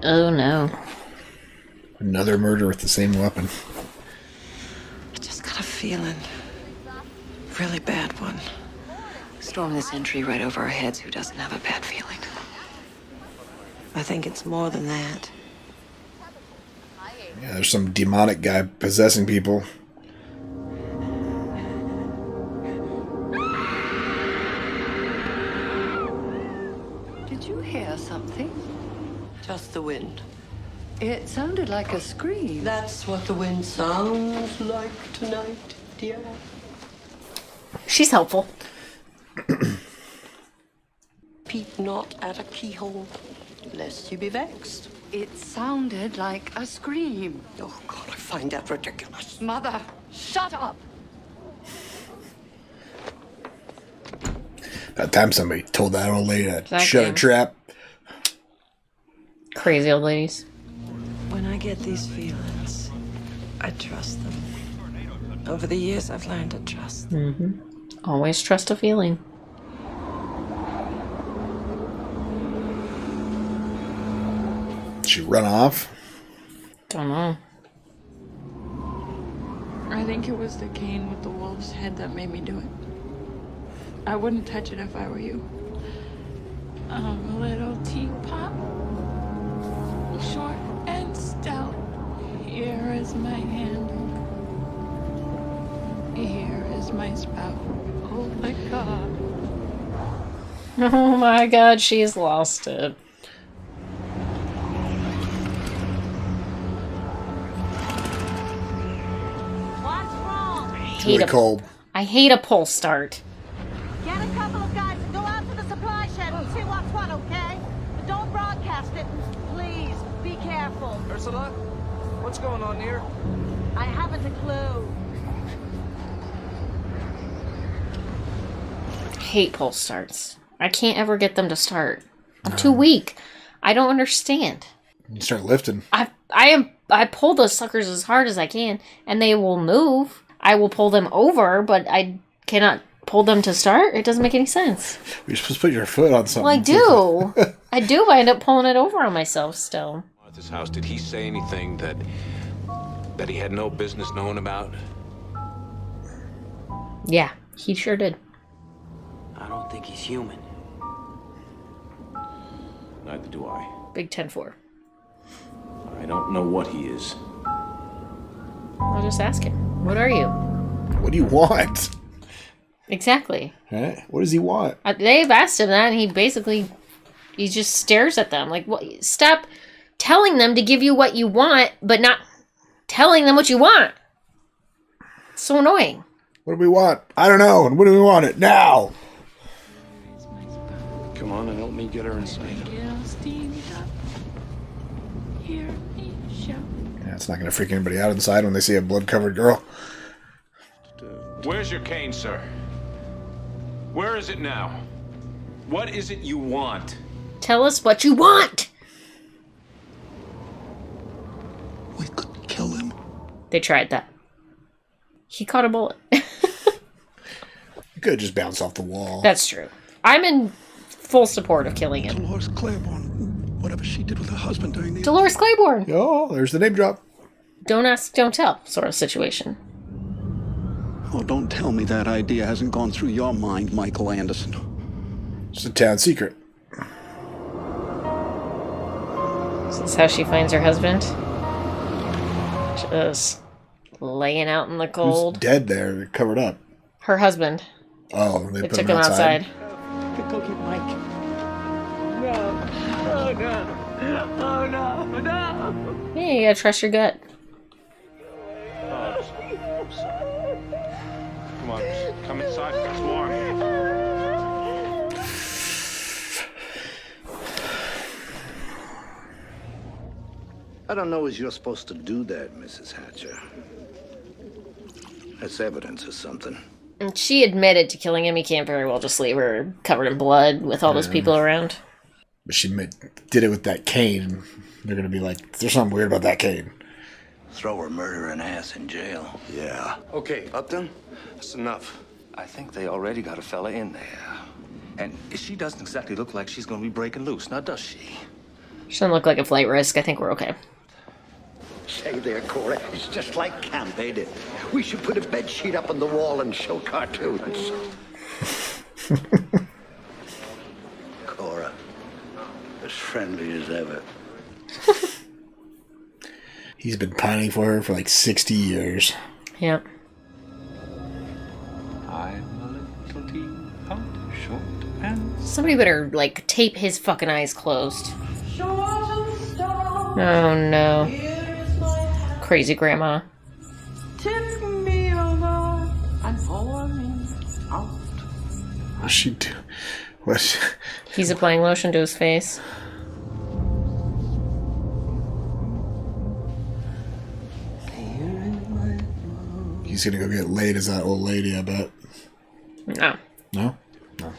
Oh no. Another murder with the same weapon. I just got a feeling. Really bad one. Storming the sentry right over our heads. Who doesn't have a bad feeling? I think it's more than that. Yeah, there's some demonic guy possessing people. Did you hear something? Just the wind. It sounded like a scream. That's what the wind sounds like tonight, dear. She's helpful. Peep not at a keyhole, lest you be vexed. It sounded like a scream. Oh, God, I find that ridiculous. Mother, shut up. That time somebody told that old lady to Exactly. shut her trap. Crazy old ladies. When I get these feelings, I trust them. Over the years, I've learned to trust them. Mm-hmm. Always trust a feeling. She run off. Don't know. I think it was the cane with the wolf's head that made me do it. I wouldn't touch it if I were you. I'm a little teapot, short and stout. Here is my handle. Here is my spout. Oh my God. Oh my God, she's lost it. It's really cold. I hate a pull start. Get a couple of guys and go out to the supply shed and see what's what, okay? But don't broadcast it. Please, be careful. Ursula, what's going on here? I haven't a clue. Hate pull starts. I can't ever get them to start. I'm too weak. I don't understand. You start lifting. I pull those suckers as hard as I can, and they will move. I will pull them over, but I cannot pull them to start. It doesn't make any sense. You're supposed to put your foot on something. Well, I do. I do, but I end up pulling it over on myself still. Martha's house, did he say anything that he had no business knowing about? Yeah, he sure did. I don't think he's human. Neither do I. Big 10-4. I don't know what he is. I'll just ask him. What are you? What do you want? Exactly. Huh? What does he want? They've asked him that, and he just stares at them. Like, what? Stop telling them to give you what you want, but not telling them what you want. It's so annoying. What do we want? I don't know. And when do we want it? Now! Come on and help me get her inside. Yeah, it's not going to freak anybody out inside when they see a blood-covered girl. Where's your cane, sir? Where is it now? What is it you want? Tell us what you want! We could kill him. They tried that. He caught a bullet. You could have just bounced off the wall. That's true. I'm in full support of killing him. Dolores Claiborne, whatever she did with her husband during the... Dolores Claiborne! Oh, there's the name drop. Don't ask, don't tell sort of situation. Oh, don't tell me that idea hasn't gone through your mind, Michael Anderson. It's a town secret. Is this how she finds her husband? Just laying out in the cold. Who's dead there? They're covered up. Her husband. Oh, they took him outside. Go get Mike. No. Oh, no. Oh, no. No. Yeah, you gotta trust your gut. Come on, come inside. It's warm. don't know as you're supposed to do that, Mrs. Hatcher. That's evidence of something. And she admitted to killing him. He can't very well just leave her covered in blood with all those people around. But she did it with that cane. They're going to be like, there's something weird about that cane. Throw her murdering ass in jail. Yeah. Okay, Upton, that's enough. I think they already got a fella in there. And she doesn't exactly look like she's going to be breaking loose, now does she? She doesn't look like a flight risk. I think we're okay. Say there, Cora, it's just like camp, ain't it? We should put a bed sheet up on the wall and show cartoons. Cora, as friendly as ever. He's been pining for her for like 60 years. Yep. I'm a little teapot, short and... Somebody better, like, tape his fucking eyes closed. Oh, no. Crazy grandma. Tip me over and pour me out. What's she do? What? He's applying lotion to his face. He's gonna go get laid as that old lady, I bet. No. No? No.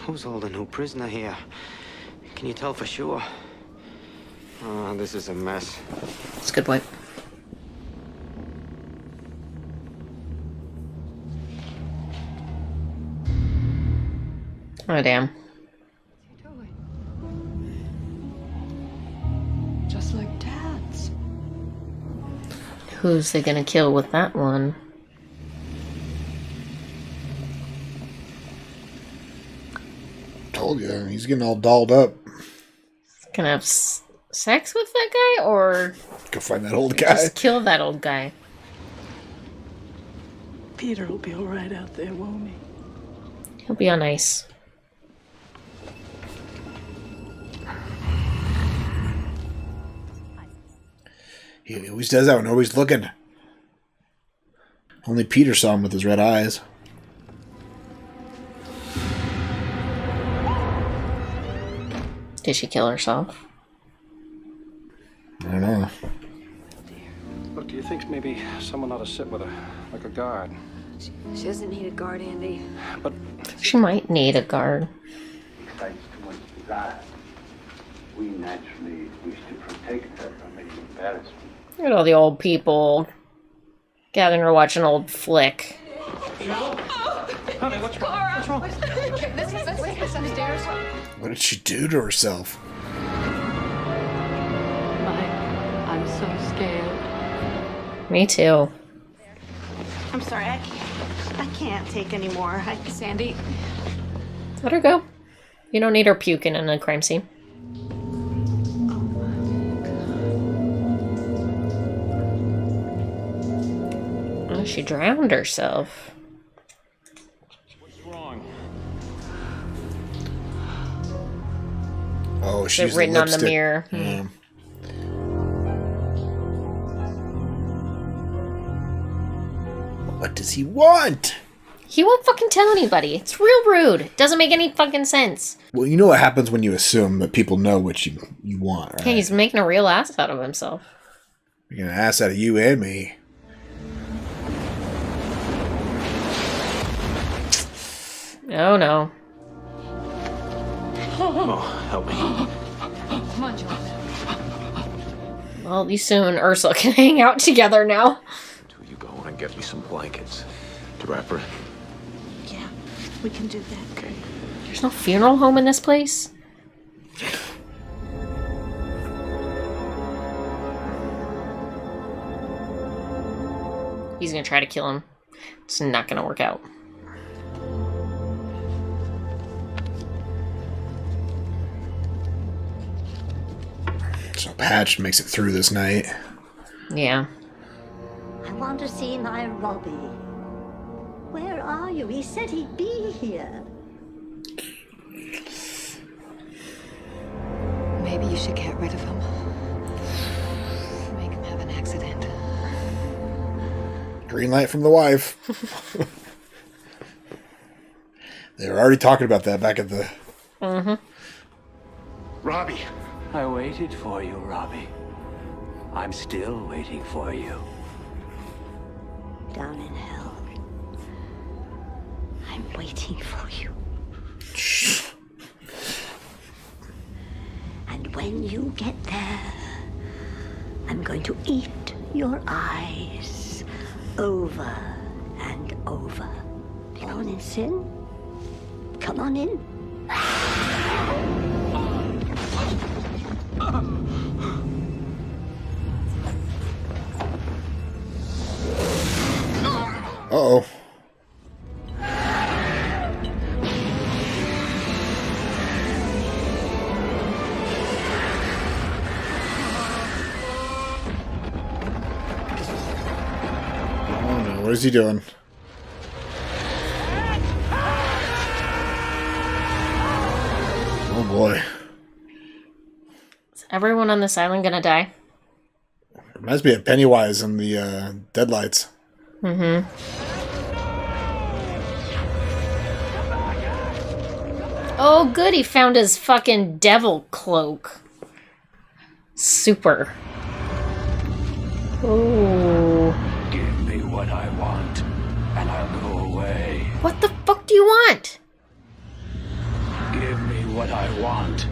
Who's holding who prisoner here? Can you tell for sure? Oh, this is a mess. That's a good point. Oh, damn. Just like Dad's. Who's they gonna kill with that one? Told you, he's getting all dolled up. Gonna have sex with that guy, or go find that old guy? Just kill that old guy. Peter will be all right out there, won't he? He'll be on ice. He always does that when nobody's looking. Only Peter saw him with his red eyes. Did she kill herself? I don't know. Look, do you think maybe someone ought to sit with her, like a guard? She doesn't need a guard, Andy. But she might need a guard. Excites too much desire. We naturally wish to protect her from any embarrassment. Look at all the old people gathering to watch an old flick. Honey, what's wrong? What's wrong? Let's take us upstairs. What did she do to herself? I'm so scared. Me too. I'm sorry, I can't take any more. Sandy. Let her go. You don't need her puking in a crime scene. Oh, she drowned herself. What's wrong? Oh, she's written on the lipstick. mirror. Yeah. What does he want? He won't fucking tell anybody. It's real rude. Doesn't make any fucking sense. Well, you know what happens when you assume that people know what you want, right? Yeah, he's making a real ass out of himself. Making an ass out of you and me. Oh, no. Oh, help me. Come on, John. Well, you soon and Ursula can hang out together now. You go and get me some blankets to wrap her in. Yeah, we can do that. Okay. There's no funeral home in this place? He's gonna try to kill him. It's not gonna work out. So Patch makes it through this night. Yeah. I want to see my Robbie. Where are you? He said he'd be here. Maybe you should get rid of him. Make him have an accident. Green light from the wife. They were already talking about that back at the... Mm-hmm. Robbie. I waited for you, Robbie. I'm still waiting for you. Down in hell. I'm waiting for you. And when you get there, I'm going to eat your eyes over and over. Come on in, Sin. Come on in. Uh-oh. Oh no, what is he doing? Oh boy. Is everyone on this island gonna die? Reminds me of Pennywise in the Deadlights. Mm-hmm. Oh, good, he found his fucking devil cloak. Super. Oh. Give me what I want, and I'll go away. What the fuck do you want? Give me what I want,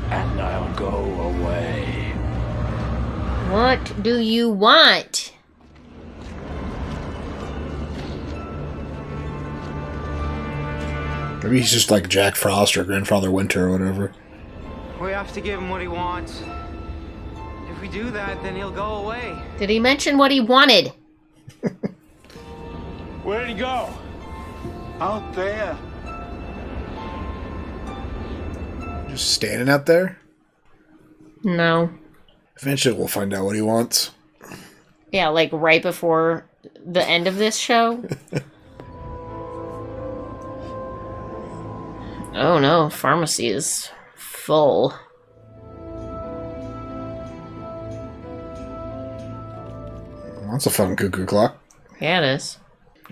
and I'll go away. What do you want? Maybe he's just like Jack Frost or Grandfather Winter or whatever. We have to give him what he wants. If we do that, then he'll go away. Did he mention what he wanted? Where did he go? Out there. Just standing out there? No. Eventually we'll find out what he wants. Yeah, like right before the end of this show. Oh no, pharmacy is full. That's a fucking cuckoo clock. Yeah, it is.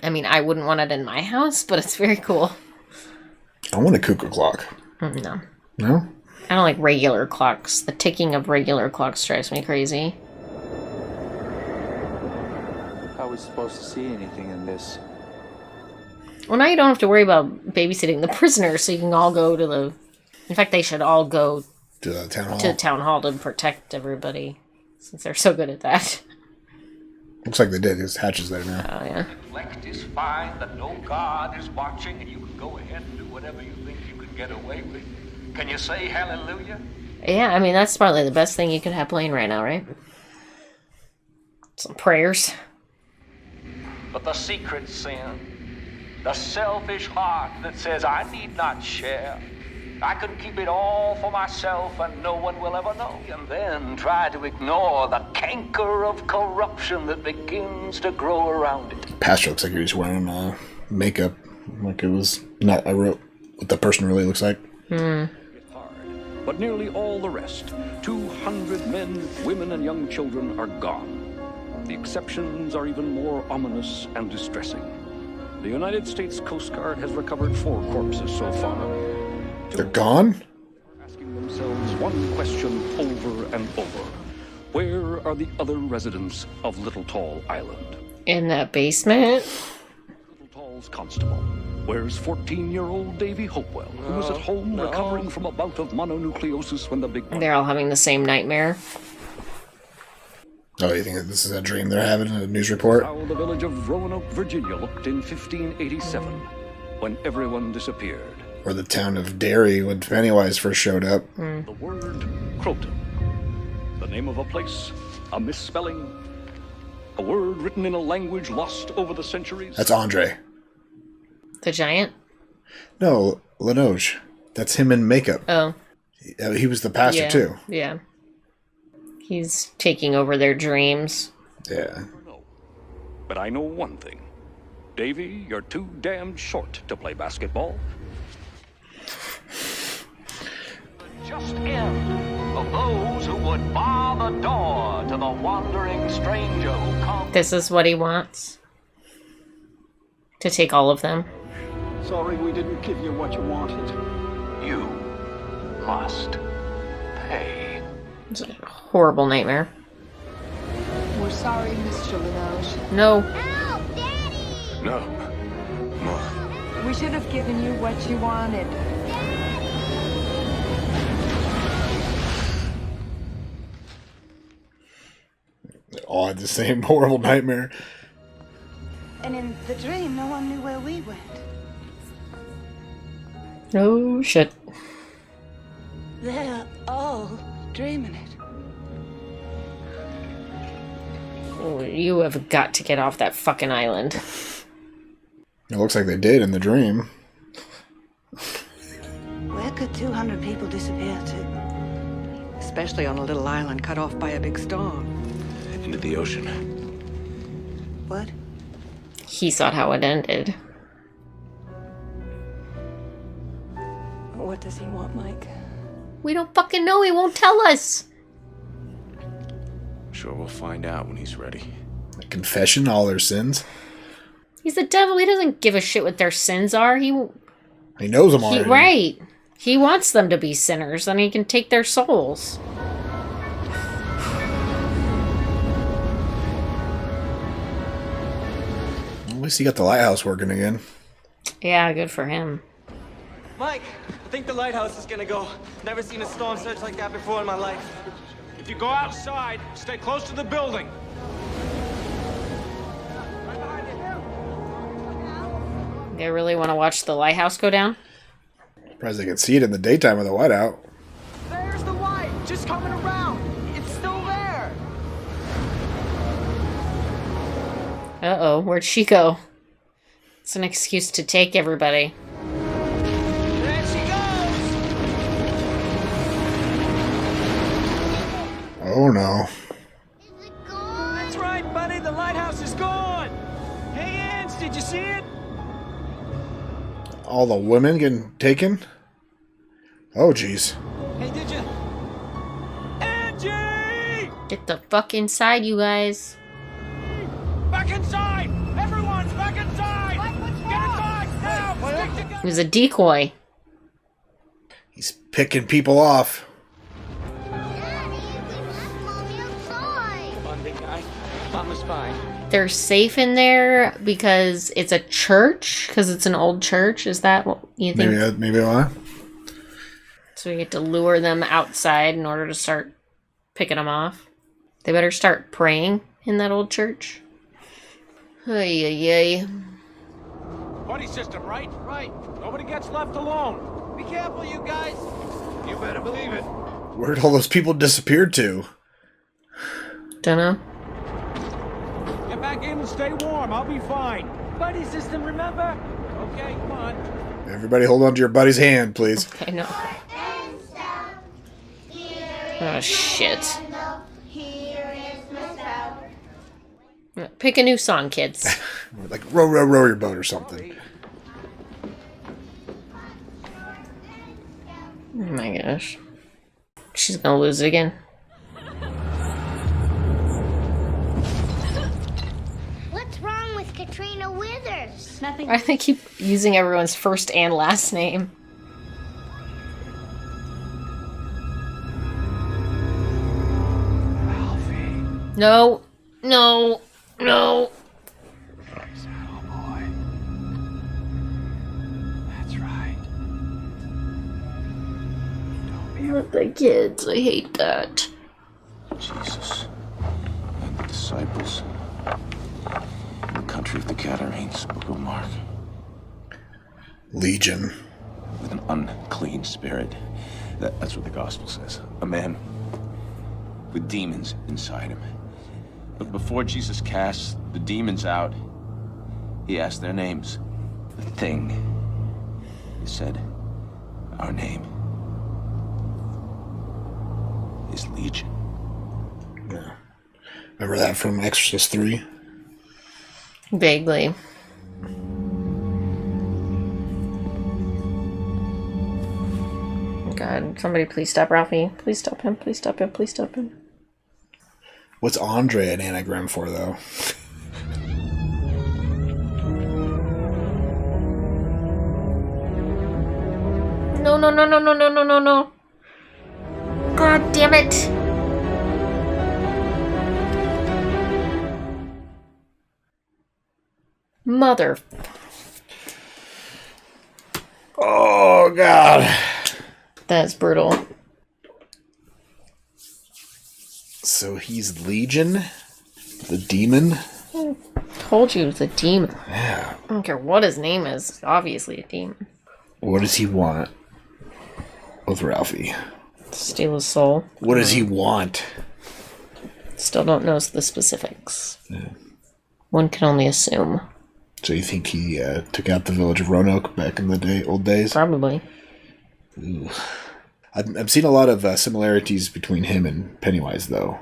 I mean, I wouldn't want it in my house, but it's very cool. I want a cuckoo clock. No. No? I don't like regular clocks. The ticking of regular clocks drives me crazy. How are we supposed to see anything in this? Well, now you don't have to worry about babysitting the prisoners, so you can all go to the... In fact, they should all go to the town hall. To the town hall to protect everybody, since they're so good at that. Looks like they did. His hatch is there now. Oh, yeah. Reflect is fine, that no God is watching, and you can go ahead and do whatever you think you can get away with. Can you say hallelujah? Yeah, I mean, that's probably the best thing you could have playing right now, right? Some prayers. But the secret sin, the selfish heart that says, I need not share. I can keep it all for myself and no one will ever know. And then try to ignore the canker of corruption that begins to grow around it. Pastor looks like he was wearing makeup. Like it was not, I wrote what the person really looks like. But nearly all the rest, 200 men, women, and young children are gone. The exceptions are even more ominous and distressing. The United States Coast Guard has recovered 4 corpses so far. They're gone? Asking themselves one question over and over. Where are the other residents of Little Tall Island? In that basement? Little Tall's constable. Where's 14-year-old Davy Hopewell, who was at home recovering from a bout of mononucleosis when the big... They're all having the same nightmare. Oh, you think that this is a dream they're having, a news report? How the village of Roanoke, Virginia looked in 1587, when everyone disappeared. Or the town of Derry when Pennywise first showed up. The word Croton. The name of a place, a misspelling, a word written in a language lost over the centuries. That's Andre. The giant? No, Linoge. That's him in makeup. Oh. He was the pastor, too. Yeah. He's taking over their dreams. Yeah. But I know one thing. Davy, you're too damned short to play basketball. Just end of those who would bar the door to the wandering stranger who comes. This is what he wants. To take all of them. Sorry we didn't give you what you wanted. You must pay. It's a horrible nightmare. sorry, Mr. Linoge. No. No. Ma. We should have given you what you wanted. They all had the same horrible nightmare. And in the dream, no one knew where we went. Oh, shit. They're all dreaming it. Oh, you have got to get off that fucking island. It looks like they did in the dream. Where could 200 people disappear to? Especially on a little island cut off by a big storm. Into the ocean. What? He saw how it ended. What does he want, Mike? We don't fucking know. He won't tell us. Sure, we'll find out when he's ready. A confession, all their sins. He's the devil. He doesn't give a shit what their sins are. He knows them already. Right. He wants them to be sinners, then he can take their souls. At least he got the lighthouse working again. Yeah, good for him. Mike, I think the lighthouse is gonna go. Never seen a storm surge like that before in my life. If you go outside, stay close to the building. They really want to watch the lighthouse go down? Surprised they could see it in the daytime with the whiteout. There's the light, just coming around. It's still there. Uh-oh, where'd she go? It's an excuse to take everybody. There she goes. Oh no. That's right, buddy. The lighthouse is gone. Hey, Ange, did you see it? All the women getting taken? Oh, jeez. Hey, did you? Angie! Get the fuck inside, you guys. Back inside! Everyone's back inside! Get inside now! Stick together! It was a decoy. He's picking people off. Come on, big guy. Mama's fine. They're safe in there because it's a church? Because it's an old church? Is that what you think? Maybe why? So we get to lure them outside in order to start picking them off. They better start praying in that old church. Ay, ay, ay. Buddy system, right? Right. Nobody gets left alone. Be careful, you guys. You better believe it. Where'd all those people disappear to? Dunno. Get back in and stay warm. I'll be fine. Buddy system, remember? Okay, come on. Everybody hold on to your buddy's hand, please. Okay, no. Oh, shit. Pick a new song, kids. Like row, row, row your boat or something. Oh my gosh. She's gonna lose it again. What's wrong with Katrina Withers? Nothing. I think keep using everyone's first and last name. No, no, no. Oh boy. That's right. Not the kids. I hate that. Jesus. And the disciples. The country of the Gadarenes, Book of Mark. Legion. With an unclean spirit. That's what the gospel says. A man with demons inside him. But before Jesus cast the demons out, he asked their names. The thing. He said, our name is Legion. Yeah. Remember that from Exorcist 3? Vaguely. God, somebody please stop Ralphie. Please stop him, please stop him, please stop him. What's Andre an anagram for, though? No, no, no, no, no, no, no, no, no. God damn it. Mother. Oh, God. That's brutal. So he's Legion, the demon. I told you it's a demon. Yeah. I don't care what his name is. It's obviously a demon. What does he want with Ralphie? Steal his soul. What does he want? Still don't know the specifics. Yeah. One can only assume. So you think he took out the village of Roanoke back in the old days? Probably. Ooh. I've seen a lot of similarities between him and Pennywise, though.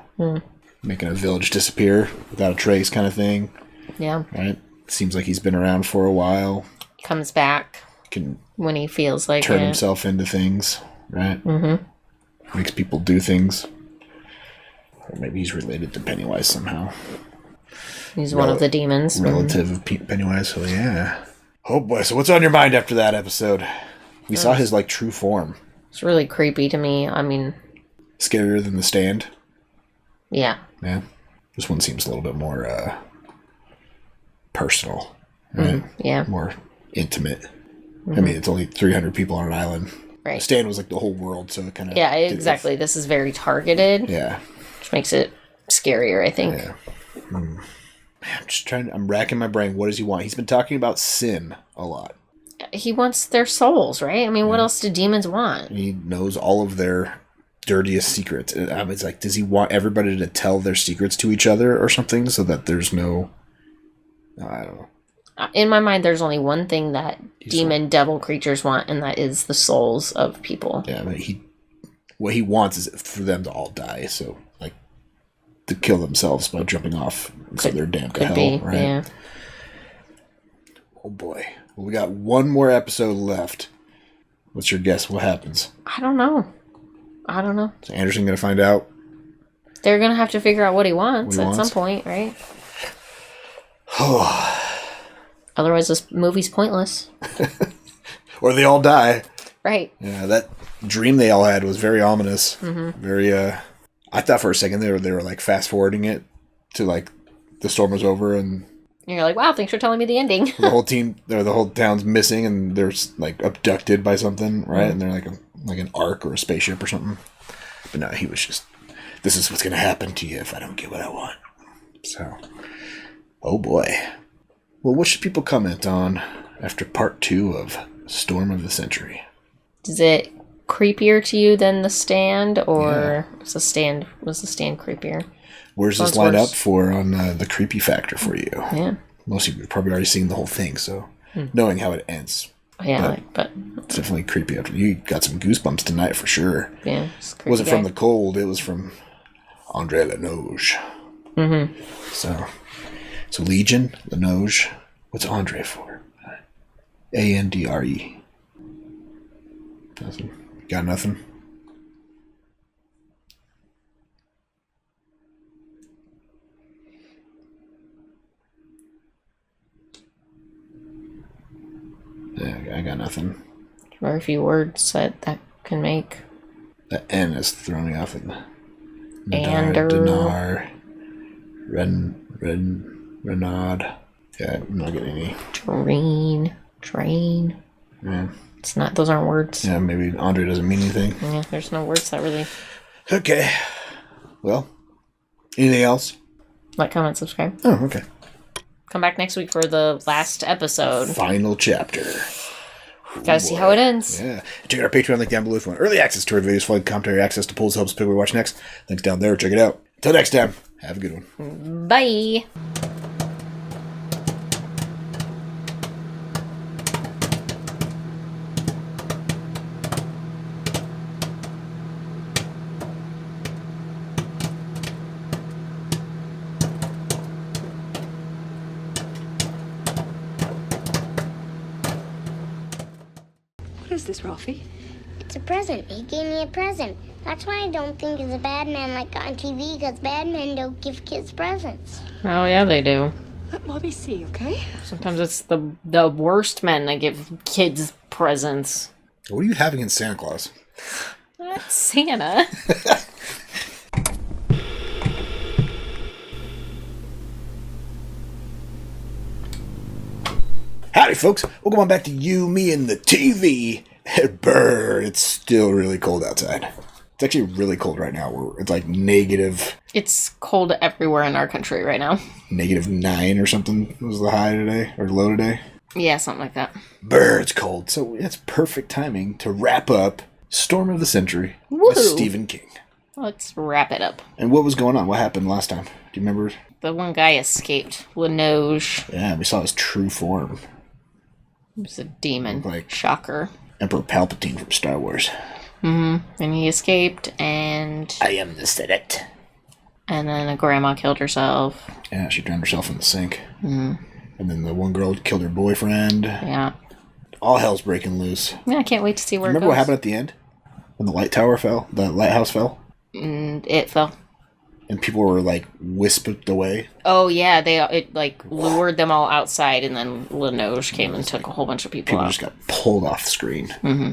Making a village disappear without a trace kind of thing. Yeah. Right? Seems like he's been around for a while. Comes back Can when he feels like turn it. himself into things, right? Mm-hmm. Makes people do things. Or maybe he's related to Pennywise somehow. He's one of the demons. Relative of Pennywise, so yeah. Oh boy, so what's on your mind after that episode? We saw his, like, true form. It's really creepy to me. I mean... Scarier than The Stand? Yeah. Yeah. This one seems a little bit more, personal. Right? Yeah. More intimate. I mean, it's only 300 people on an island. Right. The Stand was, like, the whole world, so it kind of... Yeah, exactly. This is very targeted. Yeah. Which makes it scarier, I think. Yeah. I'm racking my brain. What does he want? He's been talking about sin a lot. He wants their souls, right? I mean, what else do demons want? He knows all of their dirtiest secrets. It's like, does he want everybody to tell their secrets to each other or something so that there's no... I don't know. In my mind, there's only one thing that devil creatures want, and that is the souls of people. Yeah, but what he wants is for them to all die, so, like, to kill themselves by jumping off so they're damned to hell, right? Yeah. Oh boy. Well, we got one more episode left. What's your guess? What happens? I don't know. Is Anderson going to find out? They're going to have to figure out what he wants at some point, right? Otherwise, this movie's pointless. Or they all die. Right. Yeah, that dream they all had was very ominous. Mm-hmm. Very, I thought for a second they were like fast forwarding it to like the storm was over and you're like, wow, thanks for telling me the ending. the whole team, the whole town's missing and they're like abducted by something, right? And they're like an ark or a spaceship or something. But no, he was just, this is what's going to happen to you if I don't get what I want. So, oh boy. Well, what should people comment on after part 2 of Storm of the Century? Is it creepier to you than The Stand, or was the stand creepier? Where's this line up for on the creepy factor for you? Yeah. Most of you have probably already seen the whole thing, so knowing how it ends. Yeah, but it's definitely creepy. You got some goosebumps tonight for sure. Yeah. It wasn't from the cold, it was from Andre Linoge. Mm-hmm. So Legion, Linoge, what's Andre for? Andre. Nothing. Got nothing? Yeah, I got nothing. Very few words that can make. The N is throwing me off. Ander. Dinar. Renaud. Yeah, I'm not getting any. Train. Yeah. It's not, those aren't words. Yeah, maybe Andre doesn't mean anything. Yeah, there's no words that really. Okay. Well, anything else? Like, comment, subscribe. Oh, okay. Come back next week for the last episode. Final chapter. Gotta see how it ends. Yeah. Check out our Patreon link down below if you want early access to our videos, full commentary, access to polls, helps pick what we watch next. Links down there. Check it out. Until next time, have a good one. Bye. What is this, Ralphie? It's a present. He gave me a present. That's why I don't think he's a bad man like on TV, because bad men don't give kids presents. Oh, yeah, they do. Let Mommy see, okay? Sometimes it's the worst men that give kids presents. What do you have against Santa Claus? That's Santa. Howdy, folks. Welcome on back to You, Me, and the TV. Brr, it's still really cold outside. It's actually really cold right now. It's like negative. It's cold everywhere in our country right now. -9 or something was the high today, or low today. Yeah, something like that. Brr, it's cold. So it's perfect timing to wrap up Storm of the Century Woohoo. with Stephen King. Let's wrap it up. And what was going on? What happened last time? Do you remember? The one guy escaped. Linoge. Yeah, we saw his true form. He was a demon. Like Shocker. Emperor Palpatine from Star Wars. And he escaped, and... I am the Senate. And then a grandma killed herself. Yeah, she drowned herself in the sink. Mm-hmm. And then the one girl killed her boyfriend. Yeah. All hell's breaking loose. Yeah, I can't wait to see where Remember it goes. what happened at the end? When the light tower fell? The lighthouse fell? And it fell. And people were, like, whisked away? Oh, yeah, it lured them all outside, and then Linoge came and took a whole bunch of people out. People just got pulled off the screen. Mm-hmm.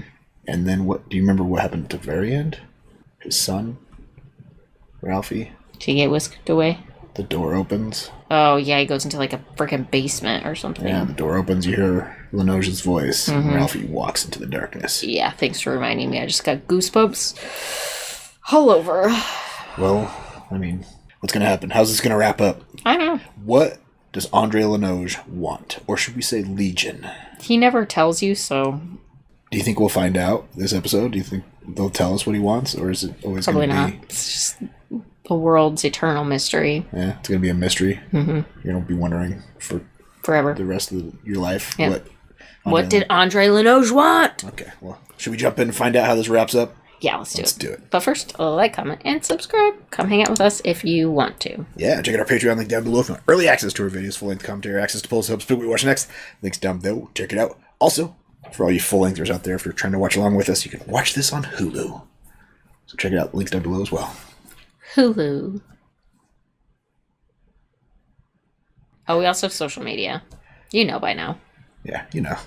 And then what? Do you remember what happened at the very end? His son? Ralphie? Did he get whisked away? The door opens. Oh, yeah, he goes into, like, a freaking basement or something. Yeah, the door opens, you hear Linoge's voice, Mm-hmm. and Ralphie walks into the darkness. Yeah, thanks for reminding me. I just got goosebumps all over. Well, I mean, what's going to happen? How's this going to wrap up? I don't know. What does Andre Linoge want? Or should we say Legion? He never tells you, so... Do you think we'll find out this episode? Do you think they'll tell us what he wants? Or is it always going to be... Probably not. It's just the world's eternal mystery. Yeah, it's going to be a mystery. Mm-hmm. You're going to be wondering for... Forever. The rest of your life. Yeah. What did Andre Linoge want? Okay, well, should we jump in and find out how this wraps up? Yeah, let's do it. Let's do it. But first, like, comment, and subscribe. Come hang out with us if you want to. Yeah, check out our Patreon link down below for early access to our videos, full-length commentary, access to polls, helps pick what we watch next. Links down below. Check it out. Also, for all you full-lengthers out there, if you're trying to watch along with us, you can watch this on Hulu. So check it out. Links down below as well. Hulu. Oh, we also have social media. You know by now. Yeah, you know.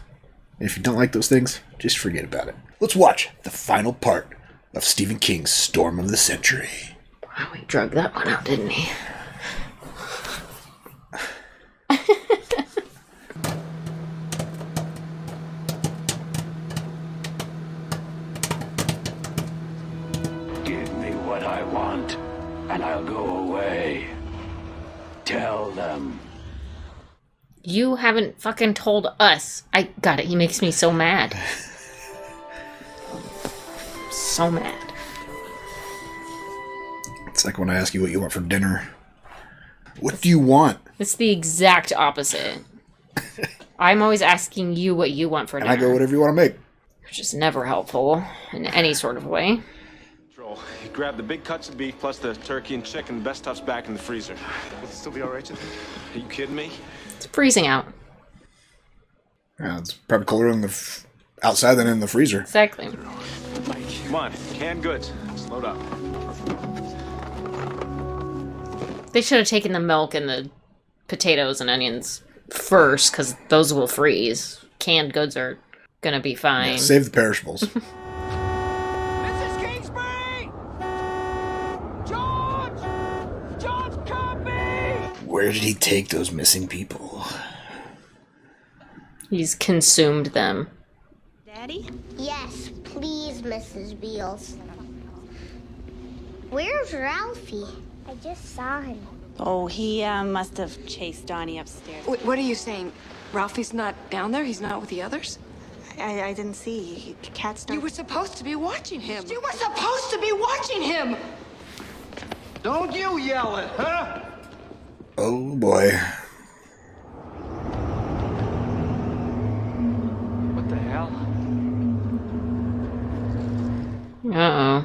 And if you don't like those things, just forget about it. Let's watch the final part of Stephen King's Storm of the Century. Wow, he drugged that one out, didn't he? Give me what I want, and I'll go away. Tell them. You haven't fucking told us. I got it. He makes me so mad. So mad. It's like when I ask you what you want for dinner. What do you want? It's the exact opposite. I'm always asking you what you want for dinner. And I go, whatever you want to make. Which is never helpful in any sort of way. Joel, you grab the big cuts of beef plus the turkey and chicken. The best stuff's back in the freezer. Will it still be all right, Jim? Are you kidding me? It's freezing out. Yeah, it's probably colder in the outside than in the freezer. Exactly. Come on, canned goods. Let's load up. They should have taken the milk and the potatoes and onions first, because those will freeze. Canned goods are gonna be fine. Yeah, save the perishables. Mrs. Kingsbury! George! George, copy! Where did he take those missing people? He's consumed them. Daddy? Yes, please, Mrs. Beals. Where's Ralphie? I just saw him. Oh, he must have chased Donnie upstairs. Wait, what are you saying? Ralphie's not down there? He's not with the others? I didn't see. Cat started... You were supposed to be watching him. You were supposed to be watching him! Don't you yell it, huh? Oh boy. What the hell? Uh-oh.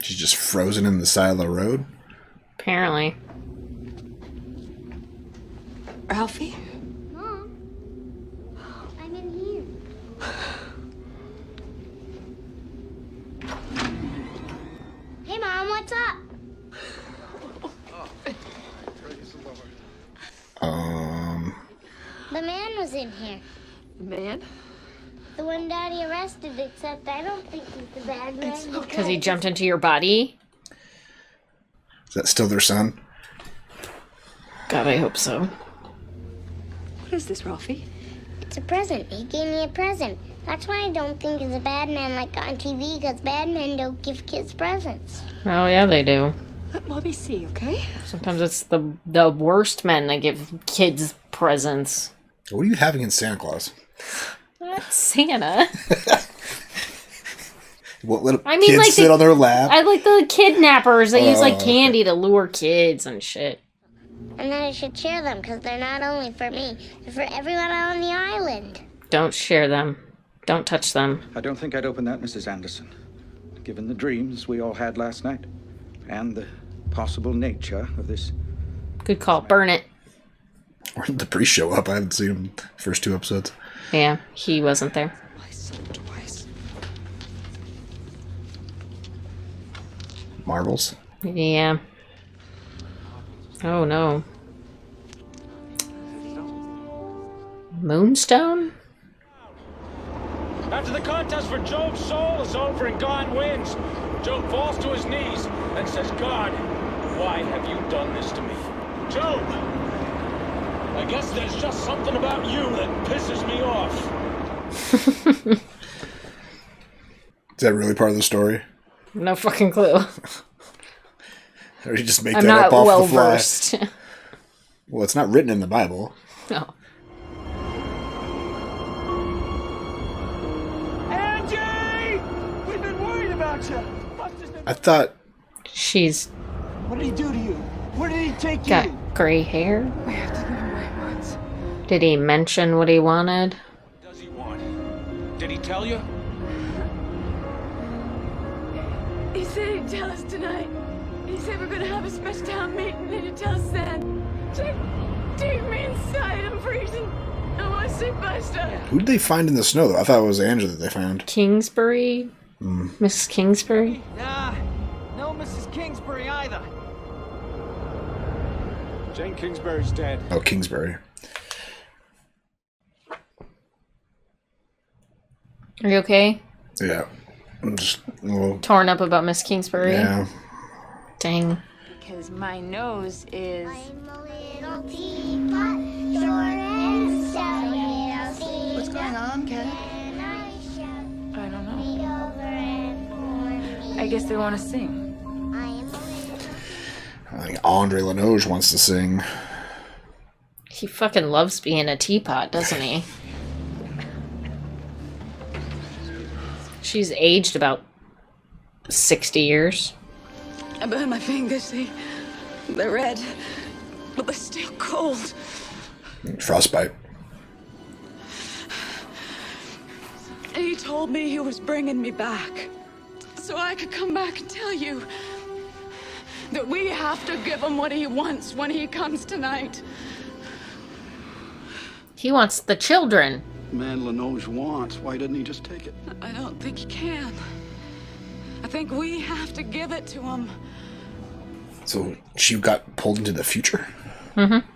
She's just frozen in the side of the road? Apparently. Ralphie? Mom, I'm in here. Hey, Mom, what's up? Um... The man was in here. The man? the one Daddy arrested, except I don't think he's the bad man. Because he jumped into your body? Is that still their son? God, I hope so. What is this, Ralphie? It's a present. He gave me a present. That's why I don't think he's a bad man like on TV, because bad men don't give kids presents. Oh, yeah, they do. Let Bobby see, okay? Sometimes it's the worst men that give kids presents. What do you have against Santa Claus? That's Santa. Won't let I mean, kids like sit on their lap. I like the kidnappers that use like Oh, candy to lure kids and shit. And then I should share them, because they're not only for me, they're for everyone on the island. Don't share them. Don't touch them. I don't think I'd open that, Mrs. Anderson. Given the dreams we all had last night, and the possible nature of this. Good call. Burn it. Where did the priest show up? I haven't seen him the first 2 episodes. Yeah, he wasn't there. Marbles. Yeah. Oh no. Moonstone? After the contest for Job's soul is over and God wins, Job falls to his knees and says, God, why have you done this to me? Job, I guess there's just something about you that pisses me off. Is that really part of the story? No fucking clue. Or you just make I'm that not up off well the fly? versed. Well, it's not written in the Bible. No. Angie! We've been worried about you. I thought She's What did he do to you? Where did he take got you? gray hair. We have to go to my woods. Did he mention what he wanted? Does he want? Did he tell you? He said he'd tell us tonight. He said we're gonna have a special town meeting and he'd tell us then. Take me inside, I'm freezing. I want to see Buster. Who did they find in the snow, though? I thought it was Angela that they found. Kingsbury? Mrs. Kingsbury? Nah, no Mrs. Kingsbury either. Jane Kingsbury's dead. Oh, Kingsbury. Are you okay? Yeah. I'm just a little... Torn up about Miss Kingsbury? Yeah. Dang. Because my nose is... What's going on, Ken? I don't know. I guess they want to sing. I think Andre Linoge wants to sing. He fucking loves being a teapot, doesn't he? She's aged about 60 years. I burned my fingers, see? They're red, but they're still cold. Frostbite. And he told me he was bringing me back. So I could come back and tell you that we have to give him what he wants when he comes tonight. He wants the children. Man Linoge wants. Why didn't he just take it? I don't think he can. I think we have to give it to him. So she got pulled into the future? Mm-hmm.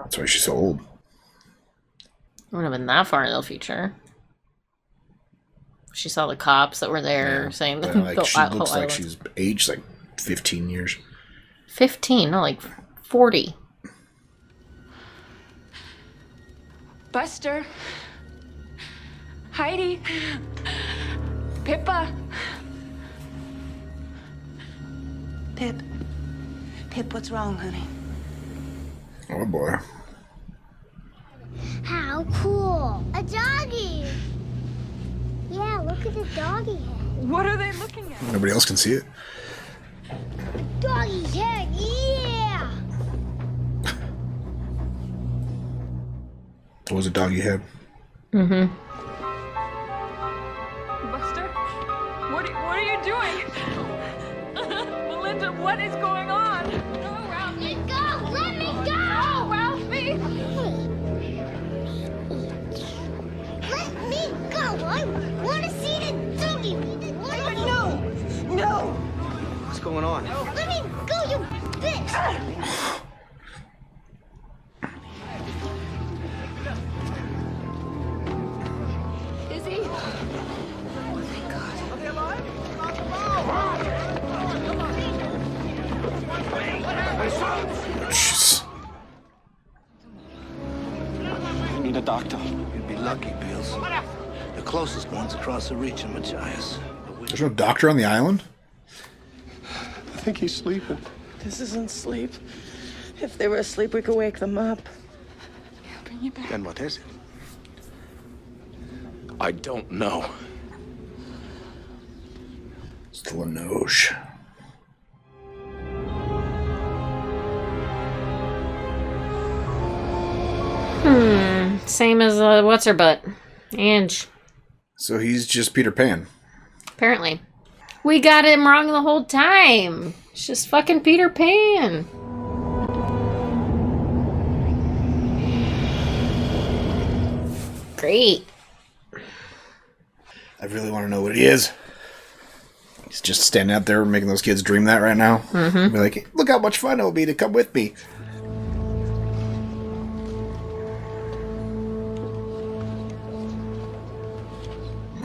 That's why she's so old. Wouldn't have been that far in the future. She saw the cops that were there saying that Like, she looks like she's aged like 15 years. 15, no, like 40. Buster. Heidi. Pippa. Pip, what's wrong, honey? Oh boy. How cool! A doggy! Yeah, look at the doggy head. What are they looking at? Nobody else can see it. Doggy head, yeah! What was a doggy head? Mm-hmm. Buster? What are you doing? Melinda, what is going on? No, Ralphie. Let go! Let me go! No, Ralphie! Let me go! I want to see the doggy! No! What's going on? Let me go, you bitch! doctor. You'd be lucky, Bills. The closest one's across the reach in Machias. There's no doctor on the island? I think he's sleeping. This isn't sleep. If they were asleep, we could wake them up. Bring you back. Then what is it? I don't know. It's the Linoge. Same as what's her butt, Ange. So he's just Peter Pan. Apparently, we got him wrong the whole time. It's just fucking Peter Pan. Great. I really want to know what he is. He's just standing out there making those kids dream that right now. Mm-hmm. Be like, look how much fun it will be to come with me.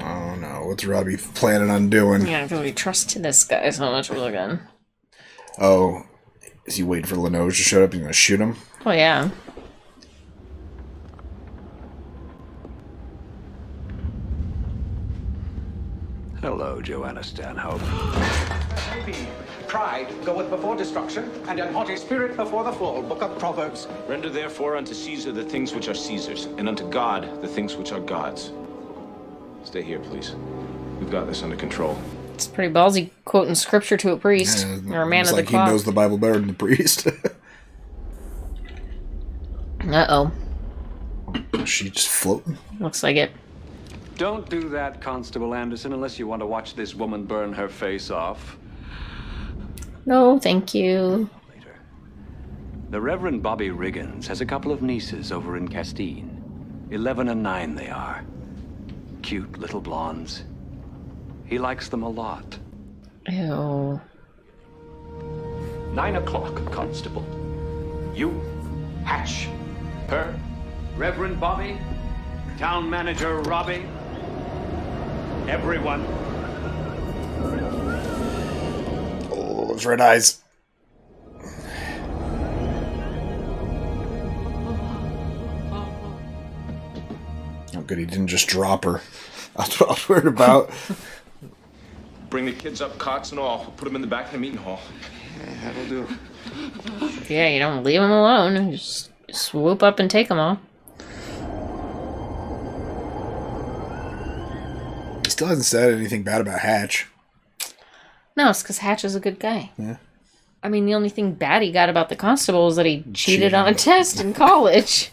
Oh no, what's Robbie planning on doing? Yeah, because we trust this guy so much with a gun. Oh, is he waiting for Linoge to show up and going to shoot him? Oh, yeah. Hello, Joanna Stanhope. Maybe pride goeth before destruction, and an haughty spirit before the fall. Book of Proverbs. Render therefore unto Caesar the things which are Caesar's, and unto God the things which are God's. Stay here, please. We've got this under control. It's pretty ballsy quoting scripture to a priest or a man of the like cloth. he knows the Bible better than the priest. Uh-oh. Is she just floating? Looks like it. Don't do that, Constable Anderson, unless you want to watch this woman burn her face off. No, thank you. The Reverend Bobby Riggins has a couple of nieces over in Castine. 11 and 9 they are. Cute little blondes. He likes them a lot. Ew. 9 o'clock, Constable. You, Hatch, her, Reverend Bobby, Town Manager Robbie, everyone. Oh, those red eyes. Oh, good, he didn't just drop her. That's what I was worried about. Bring the kids up, cots and all. Put them in the back of the meeting hall. Yeah, that'll do. Yeah, you don't leave them alone. You just swoop up and take them all. He still hasn't said anything bad about Hatch. No, it's because Hatch is a good guy. Yeah. I mean, the only thing bad he got about the constable is that he cheated on a test in college.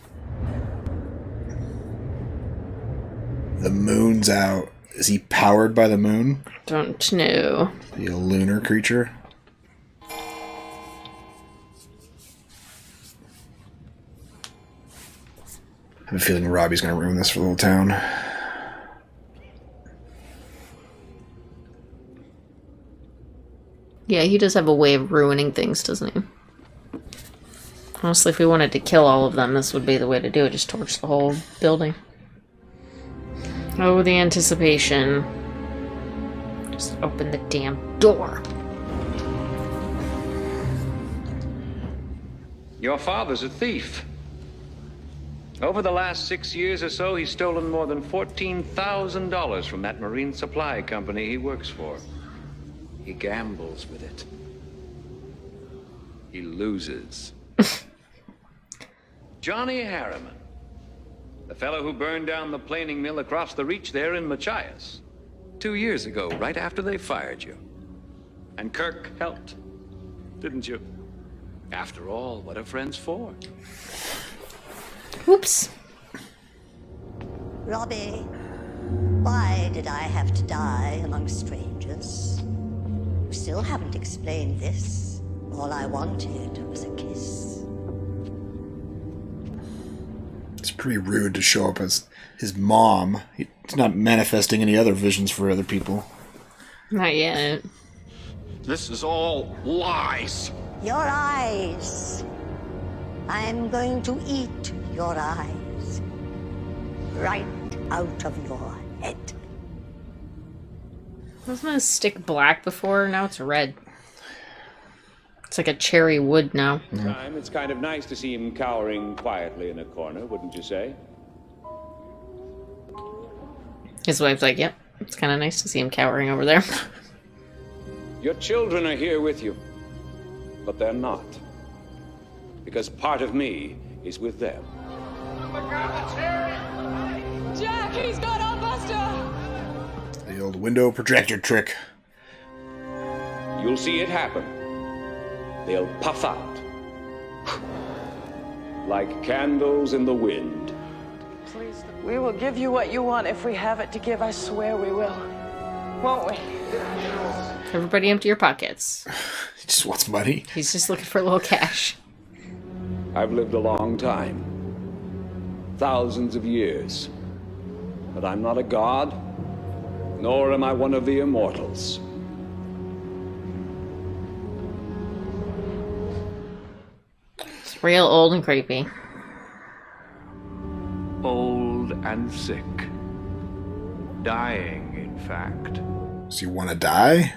The moon's out. Is he powered by the moon? Don't know. Be a lunar creature? I have a feeling Robbie's going to ruin this for the whole town. Yeah, he does have a way of ruining things, doesn't he? Honestly, if we wanted to kill all of them, this would be the way to do it. Just torch the whole building. Oh, the anticipation. Just open the damn door. Your father's a thief. Over the last 6 years or so, he's stolen more than $14,000 from that marine supply company he works for. He gambles with it. He loses. Johnny Harriman, the fellow who burned down the planing mill across the reach there in Machias 2 years ago, right after they fired you. And Kirk helped, didn't you? After all, what are friends for? Whoops. Robbie, why did I have to die among strangers? You still haven't explained this. All I wanted was a kiss. It's pretty rude to show up as his mom. He's not manifesting any other visions for other people. Not yet. This is all lies. Your eyes. I'm going to eat your eyes. Right out of your head. Wasn't it a stick black before? Now it's red. It's like a cherry wood now. Time, it's kind of nice to see him cowering quietly in a corner, wouldn't you say? His wife's like, yep, it's kind of nice to see him cowering over there. Your children are here with you, but they're not. Because part of me is with them. Jack, he's got our buster! The old window projector trick. You'll see it happen. They'll puff out. Like candles in the wind. Please, we will give you what you want if we have it to give. I swear we will. Won't we? Everybody empty your pockets. He just wants money. He's just looking for a little cash. I've lived a long time. Thousands of years. But I'm not a god, nor am I one of the immortals. It's real old and creepy. Old and sick. Dying, in fact. So you want to die?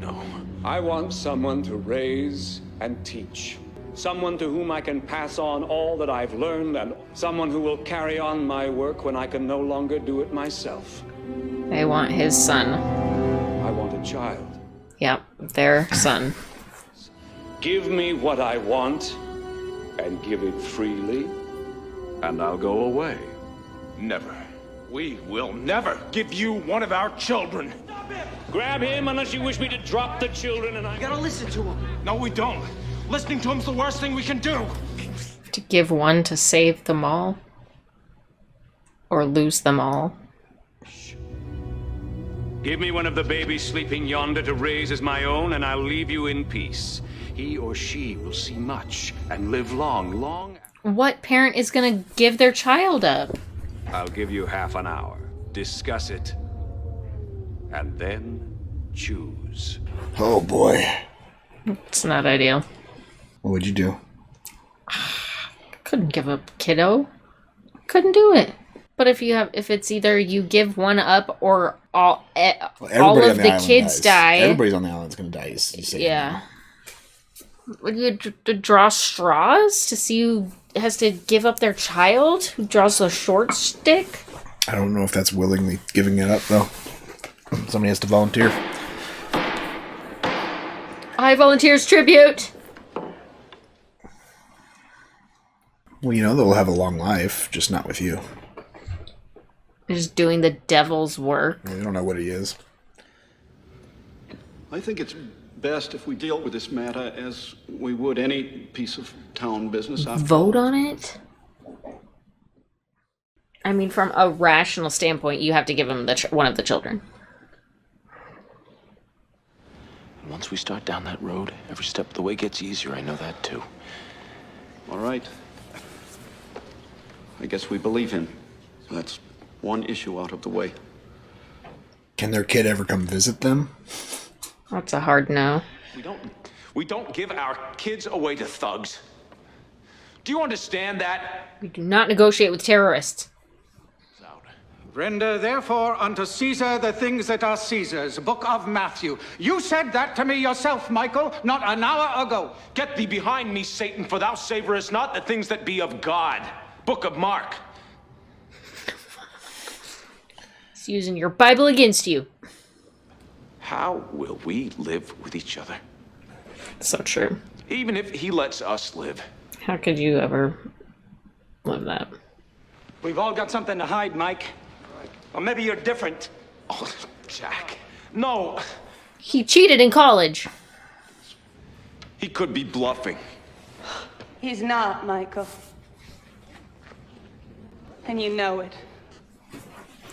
No. I want someone to raise and teach. Someone to whom I can pass on all that I've learned, and someone who will carry on my work when I can no longer do it myself. They want his son. I want a child. Yep, their son. Give me what I want, and give it freely, and I'll go away. Never. We will never give you one of our children. Grab him unless you wish me to drop the children, and I gotta listen to him. No, we don't. Listening to him's the worst thing we can do. To give one to save them all? Or lose them all? Give me one of the babies sleeping yonder to raise as my own, and I'll leave you in peace. He or she will see much and live long. What parent is gonna give their child up? I'll give you half an hour. Discuss it. And then choose. Oh boy. It's not ideal. What would you do? Couldn't give up kiddo. Couldn't do it. But if it's either you give one up or all of the kids die. Everybody's on the island's gonna die. You say yeah. Would you draw straws to see who has to give up their child? Who draws the short stick? I don't know if that's willingly giving it up though. Somebody has to volunteer. I volunteers tribute. Well, you know they'll have a long life, just not with you. Just doing the devil's work. They don't know what he is. I think it's best if we deal with this matter as we would any piece of town business. Vote on it? I mean, from a rational standpoint, you have to give him one of the children. Once we start down that road, every step of the way gets easier. I know that too. All right. I guess we believe him. So that's one issue out of the way. Can their kid ever come visit them? That's a hard no. We don't give our kids away to thugs. Do you understand that? We do not negotiate with terrorists. Render therefore unto Caesar the things that are Caesar's. Book of Matthew. You said that to me yourself, Michael, not an hour ago. Get thee behind me, Satan, for thou savorest not the things that be of God. Book of Mark. He's using your Bible against you. How will we live with each other? So true. Even if he lets us live. How could you ever live that? We've all got something to hide, Mike. Or maybe you're different. Oh, Jack. No. He cheated in college. He could be bluffing. He's not, Michael. And you know it.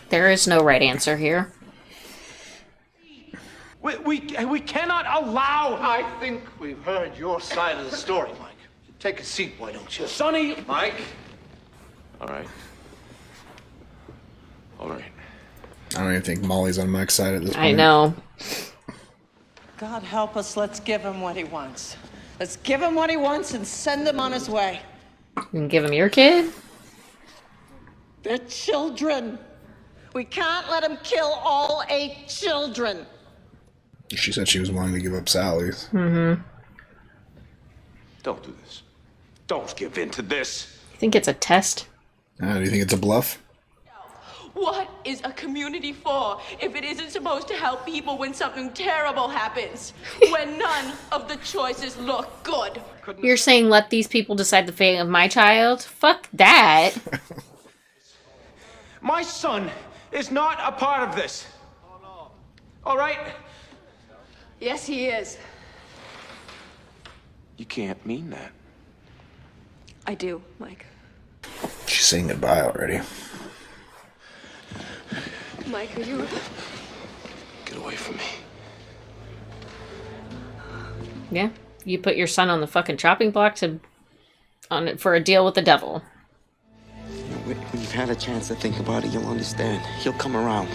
There is no right answer here. We cannot allow... I think we've heard your side of the story, Mike. Take a seat, why don't you? Sonny! Mike? All right. I don't even think Molly's on Mike's side at this point. I know. God help us, let's give him what he wants. Let's give him what he wants and send him on his way. You can give him your kid? They're children. We can't let him kill all 8 children. She said she was willing to give up Sally's. Mm-hmm. Don't do this. Don't give in to this. You think it's a test? Do you think it's a bluff? What is a community for if it isn't supposed to help people when something terrible happens? When none of the choices look good? You're saying let these people decide the fate of my child? Fuck that. My son is not a part of this. All right? Yes, he is. You can't mean that. I do, Mike. She's saying goodbye already. Mike, are you... Get away from me. Yeah. You put your son on the fucking chopping block for a deal with the devil. When you've had a chance to think about it, you'll understand. He'll come around.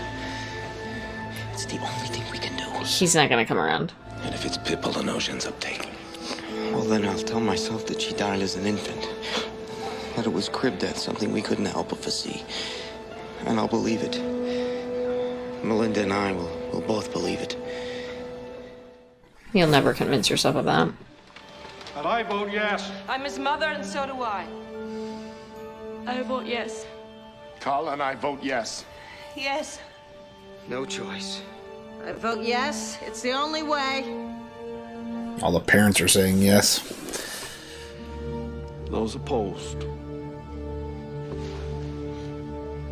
It's the only thing we can do. He's not gonna come around. And if it's Pippa, Linoge ends up taking. Well, then I'll tell myself that she died as an infant. That it was crib death, something we couldn't help but foresee. And I'll believe it. Melinda and I will both believe it. You'll never convince yourself of that. And I vote yes. I'm his mother, and so do I. I vote yes. Carl and I vote yes. Yes. No choice. I vote yes. It's the only way. All the parents are saying yes. Those opposed.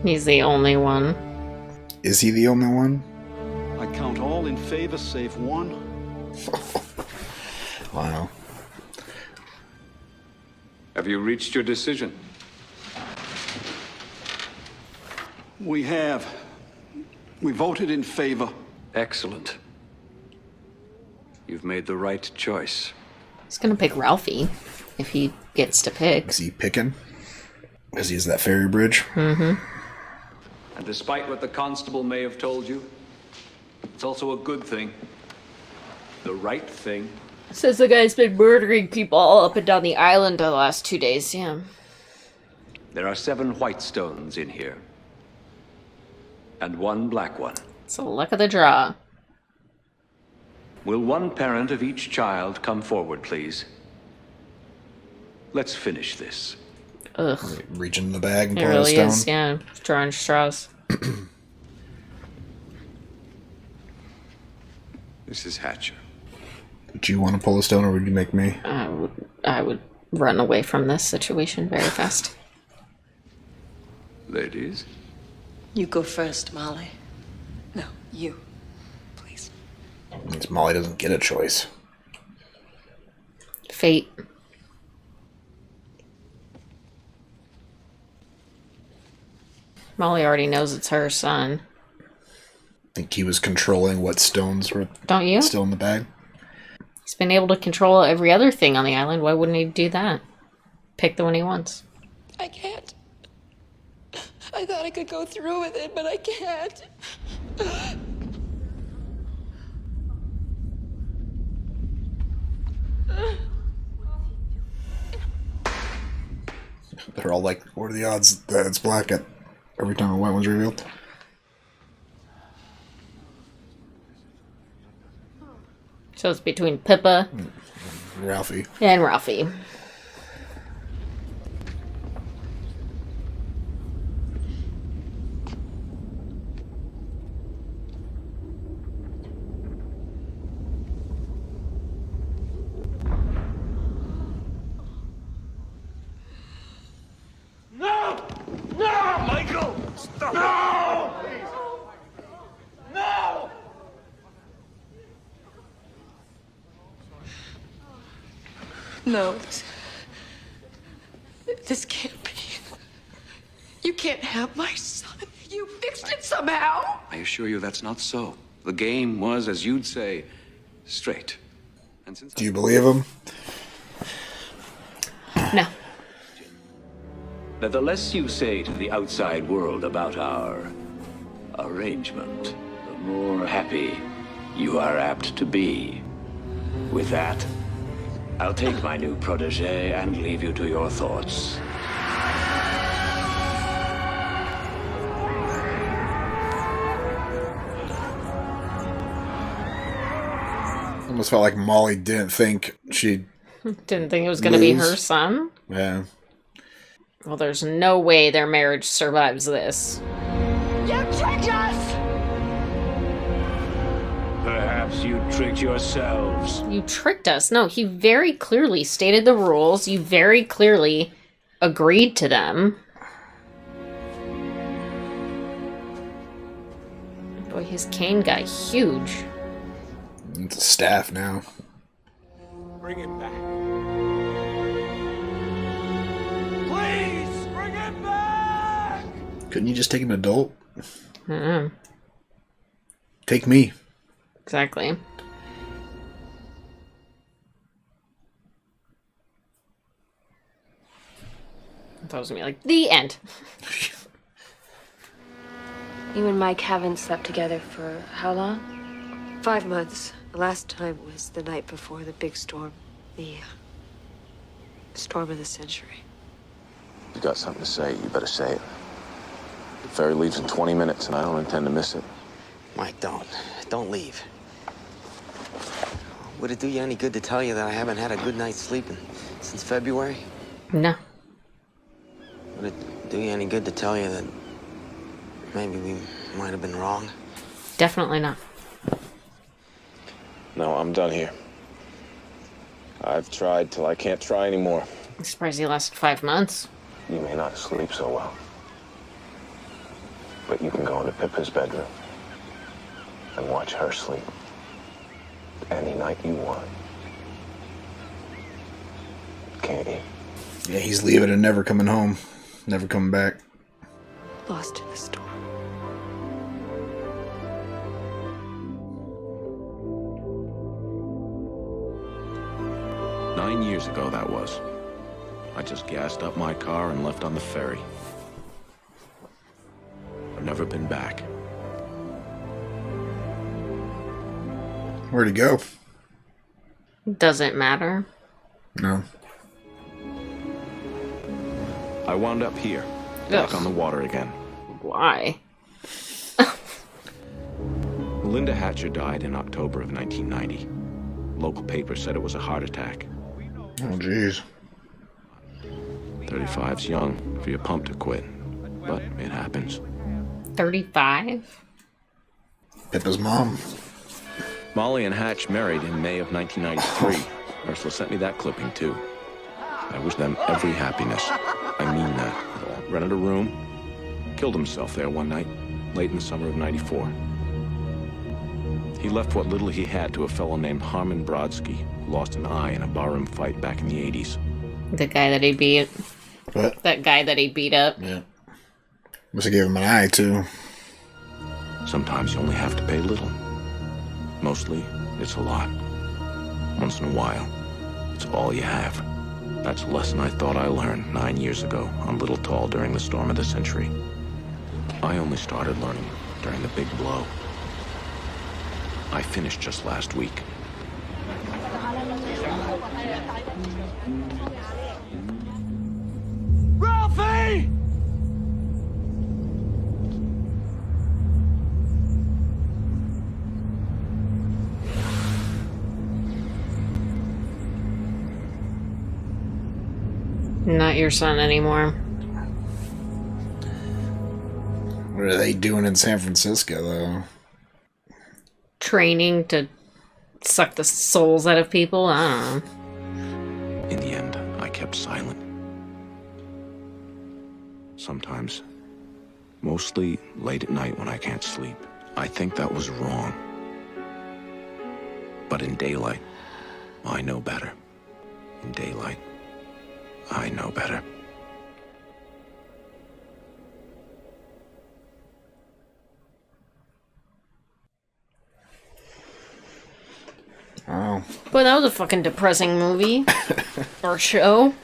He's the only one. Is he the only one? I count all in favor save one. Wow. Have you reached your decision? We have. We voted in favor. Excellent. You've made the right choice. He's gonna pick Ralphie if he gets to pick. Is he picking? Because he's that ferry bridge. Mm-hmm. And despite what the constable may have told you, it's also a good thing. The right thing. Says the guy's been murdering people all up and down the island the last 2 days, yeah. There are 7 white stones in here. And 1 black one. It's the luck of the draw. Will one parent of each child come forward, please? Let's finish this. Ugh. Reach in the bag and It pull out a really stone. is, yeah. Drawing straws. Mrs. Hatcher. Would you want to pull a stone, or would you make me? I would run away from this situation very fast. Ladies? You go first, Molly. No, you. Means Molly doesn't get a choice. Fate. Molly already knows it's her son. Think he was controlling what stones were Don't you? still in the bag. He's been able to control every other thing on the island. Why wouldn't he do that? Pick the one he wants. I can't. I thought I could go through with it, but I can't. They're all like, what are the odds that it's black at every time a white one's revealed? So it's between Pippa Ralphie. and Ralphie. No! No! Michael! Stop! No! No! No. This can't be. You can't have my son. You fixed it somehow. I assure you that's not so. The game was, as you'd say, straight. And since Do you believe him? No. that the less you say to the outside world about our arrangement, the more happy you are apt to be. With that, I'll take my new protege and leave you to your thoughts. Almost felt like Molly didn't think she Didn't think it was going to be lose. her son. Yeah. Well, there's no way their marriage survives this. You tricked us! Perhaps you tricked yourselves. You tricked us. No, he very clearly stated the rules. You very clearly agreed to them. Boy, his cane got huge. It's a staff now. Bring him back. Please, bring him back! Couldn't you just take an adult? Mm-hmm. Take me. Exactly. I thought it was gonna be like, the end. You and Mike haven't slept together for how long? 5 months. The last time was the night before the big storm. The storm of the century. You got something to say, you better say it. The ferry leaves in 20 minutes, and I don't intend to miss it. Mike, don't leave. Would it do you any good to tell you that I haven't had a good night's sleeping since February? No. Would it do you any good to tell you that maybe we might have been wrong? Definitely not. No, I'm done here. I've tried till I can't try anymore. I'm surprised he lasted 5 months. You may not sleep so well, but you can go into Pippa's bedroom and watch her sleep any night you want. Can't you? Yeah, he's leaving and never coming home. Never coming back. Lost in the storm. Nine years ago, that was. I just gassed up my car and left on the ferry. I've never been back. Where'd he go? Doesn't matter. No. I wound up here, back on the water again. Why? Melinda Hatcher died in October of 1990. Local paper said it was a heart attack. Oh, jeez. 35's young for your pump to quit, but it happens. 35? Pippa's mom. Molly and Hatch married in May of 1993. Ursula sent me that clipping, too. I wish them every happiness. I mean that. Rented a room, killed himself there one night, late in the summer of 94. He left what little he had to a fellow named Harmon Brodsky, who lost an eye in a barroom fight back in the 80s. The guy that he beat. What? That guy that he beat up. Yeah. Must have gave him an eye, too. Sometimes you only have to pay little. Mostly, it's a lot. Once in a while, it's all you have. That's a lesson I thought I learned 9 years ago on Little Tall during the storm of the century. I only started learning during the big blow. I finished just last week. Ralphie! Not your son anymore. What are they doing in San Francisco, though? Training to suck the souls out of people? I don't know. In the end, I kept silent. Sometimes, mostly late at night when I can't sleep. I think that was wrong. But in daylight, I know better. In daylight, I know better. Oh. Boy, that was a fucking depressing movie. Or show.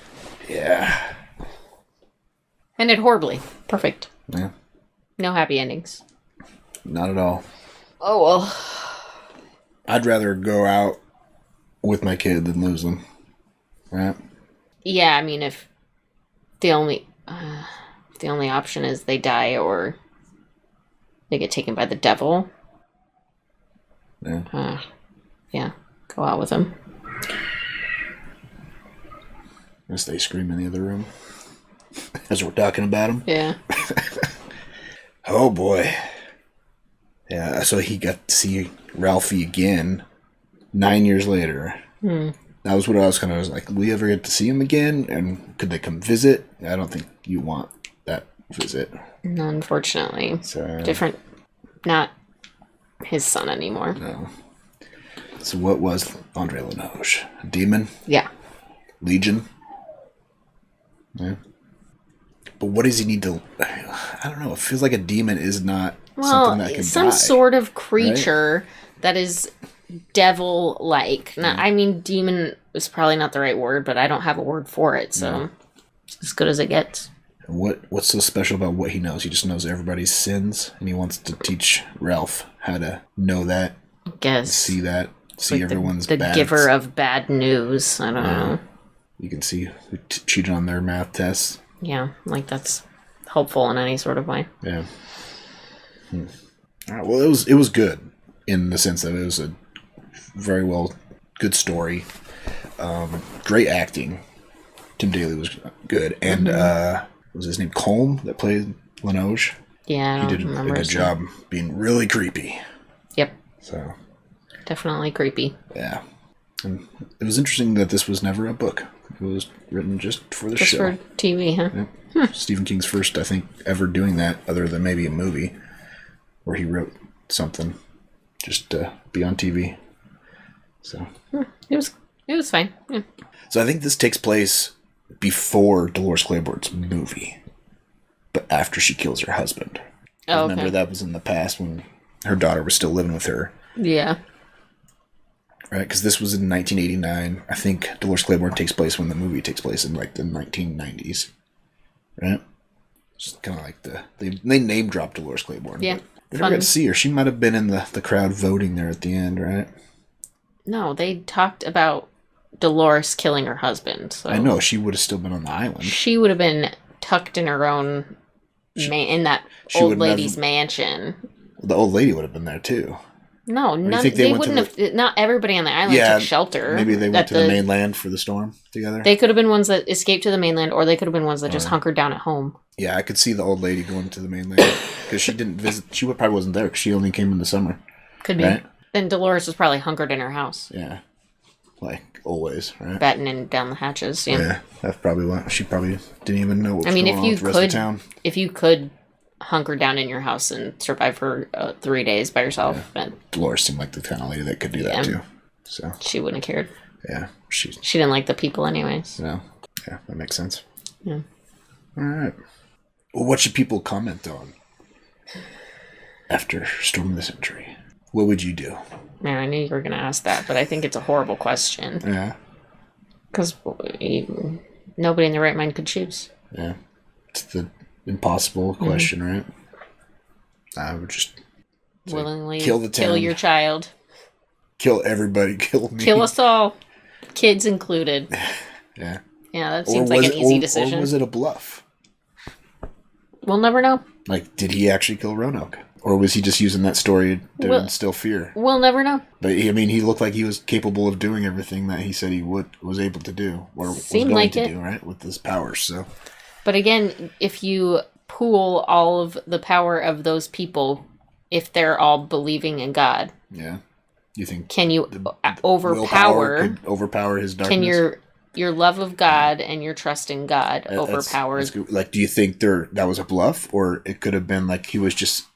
Yeah. Ended horribly. Perfect. Yeah. No happy endings. Not at all. Oh well. I'd rather go out with my kid than lose them. Right? Yeah, I mean, if the only option is they die or they get taken by the devil. Yeah. Yeah. Go out with them. Unless they scream in the other room. As we're talking about them. Yeah. Oh boy. Yeah, so he got to see Ralphie again 9 years later. That was what I was kind of like, will we ever get to see him again? And could they come visit? I don't think you want that visit. No, unfortunately. So, different, not his son anymore. No. So what was Andre Linoge? A demon? Yeah. Legion? Yeah. But what does he need to... I don't know. It feels like a demon is not something that can some die, sort of creature that is devil-like. I mean, demon is probably not the right word, but I don't have a word for it, so it's as good as it gets. What's so special about what he knows? He just knows everybody's sins, and he wants to teach Ralph how to know that, I guess. See that, see like everyone's the bad. giver of bad news. I don't know. You can see who cheated on their math tests. Yeah, like that's helpful in any sort of way. Yeah. All right, well, it was good in the sense that it was a very good story, great acting. Tim Daly was good, and was his name Colm that played Linoge? Yeah, he did a good job being really creepy. Yep. So definitely creepy. Yeah, and it was interesting that this was never a book. It was written just for the show. Just for TV, huh? Yep. Stephen King's first, I think, ever doing that, other than maybe a movie where he wrote something just to be on TV. So it was fine. Yeah. So I think this takes place before Dolores Claiborne's movie, but after she kills her husband. Oh, okay. Remember that was in the past when her daughter was still living with her. Yeah. Right, because this was in 1989. I think Dolores Claiborne takes place when the movie takes place in like the 1990s. Right? Just kind of like they name dropped Dolores Claiborne. Yeah. We never got to see her. She might have been in the crowd voting there at the end, right? No, they talked about Dolores killing her husband. So I know, she would have still been on the island. She would have been tucked in her own in that old lady's mansion. The old lady would have been there too. No, they wouldn't have. Not everybody on the island took shelter. Maybe they went to the mainland for the storm together. They could have been ones that escaped to the mainland, or they could have been ones that just hunkered down at home. Yeah, I could see the old lady going to the mainland because she didn't visit. She probably wasn't there because she only came in the summer. Could be. Right? Then Dolores was probably hunkered in her house. Yeah, like always, right? Battening down the hatches. Yeah, that's probably why she probably didn't even know what was going on with the rest of the town. If you could hunker down in your house and survive for 3 days by yourself. Yeah. Dolores seemed like the kind of lady that could do that too. So she wouldn't have cared. Yeah, she didn't like the people anyways. No, yeah, that makes sense. Yeah. All right. Well, what should people comment on after Storm of the Century? What would you do? Man, I knew you were going to ask that, but I think it's a horrible question. Yeah. Because nobody in their right mind could choose. Yeah. It's the impossible question, right? I would just willingly kill the town. Kill your child. Kill everybody. Kill me. Kill us all. Kids included. Yeah. Yeah, that seems like an easy decision. Or was it a bluff? We'll never know. Like, did he actually kill Roanoke? Or was he just using that story to instill fear? We'll never know. But, I mean, he looked like he was capable of doing everything that he said he was able to do. Or Seemed was going like to it. do, right? With his powers, so... But again, if you pool all of the power of those people, if they're all believing in God, yeah, you think can you overpower? Could overpower his darkness. Can your love of God and your trust in God overpower? Like, do you think that was a bluff, or it could have been like he was just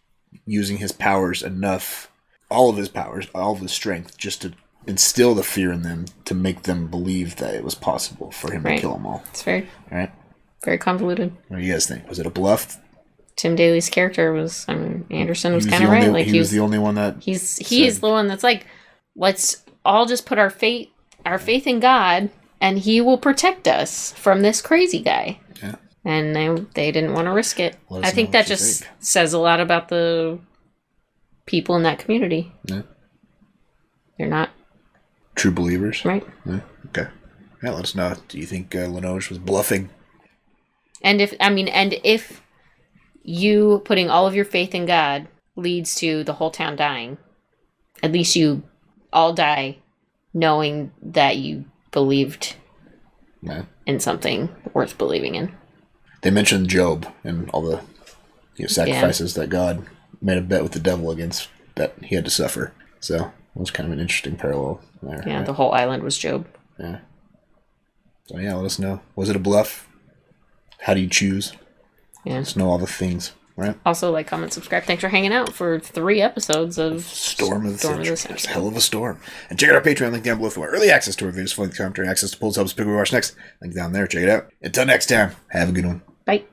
using his powers enough, all of his powers, all of his strength, just to instill the fear in them to make them believe that it was possible for him to kill them all? It's very right. Very convoluted. What do you guys think? Was it a bluff? Tim Daly's character was, Anderson was kind of right. Like he was the only one that he is the one that's like, let's all just put our faith in God, and He will protect us from this crazy guy. Yeah. And they didn't want to risk it. I think that just says a lot about the people in that community. Yeah. They're not true believers, right? Yeah. Okay. Yeah, let us know. Do you think Linoge was bluffing? And if you putting all of your faith in God leads to the whole town dying, at least you all die knowing that you believed in something worth believing in. They mentioned Job and all the sacrifices that God made a bet with the devil against that he had to suffer. So it was kind of an interesting parallel there. Yeah, right? the whole island was Job. Yeah. So yeah, let us know. Was it a bluff? How do you choose? Yeah. Let us know all the things, right? Also, like, comment, subscribe. Thanks for hanging out for 3 episodes of Storm of the Century. It's a hell of a storm. And check out our Patreon link down below for early access to our videos, full-length commentary, access to polls, helps pick what we watch next. Link down there. Check it out. Until next time, have a good one. Bye.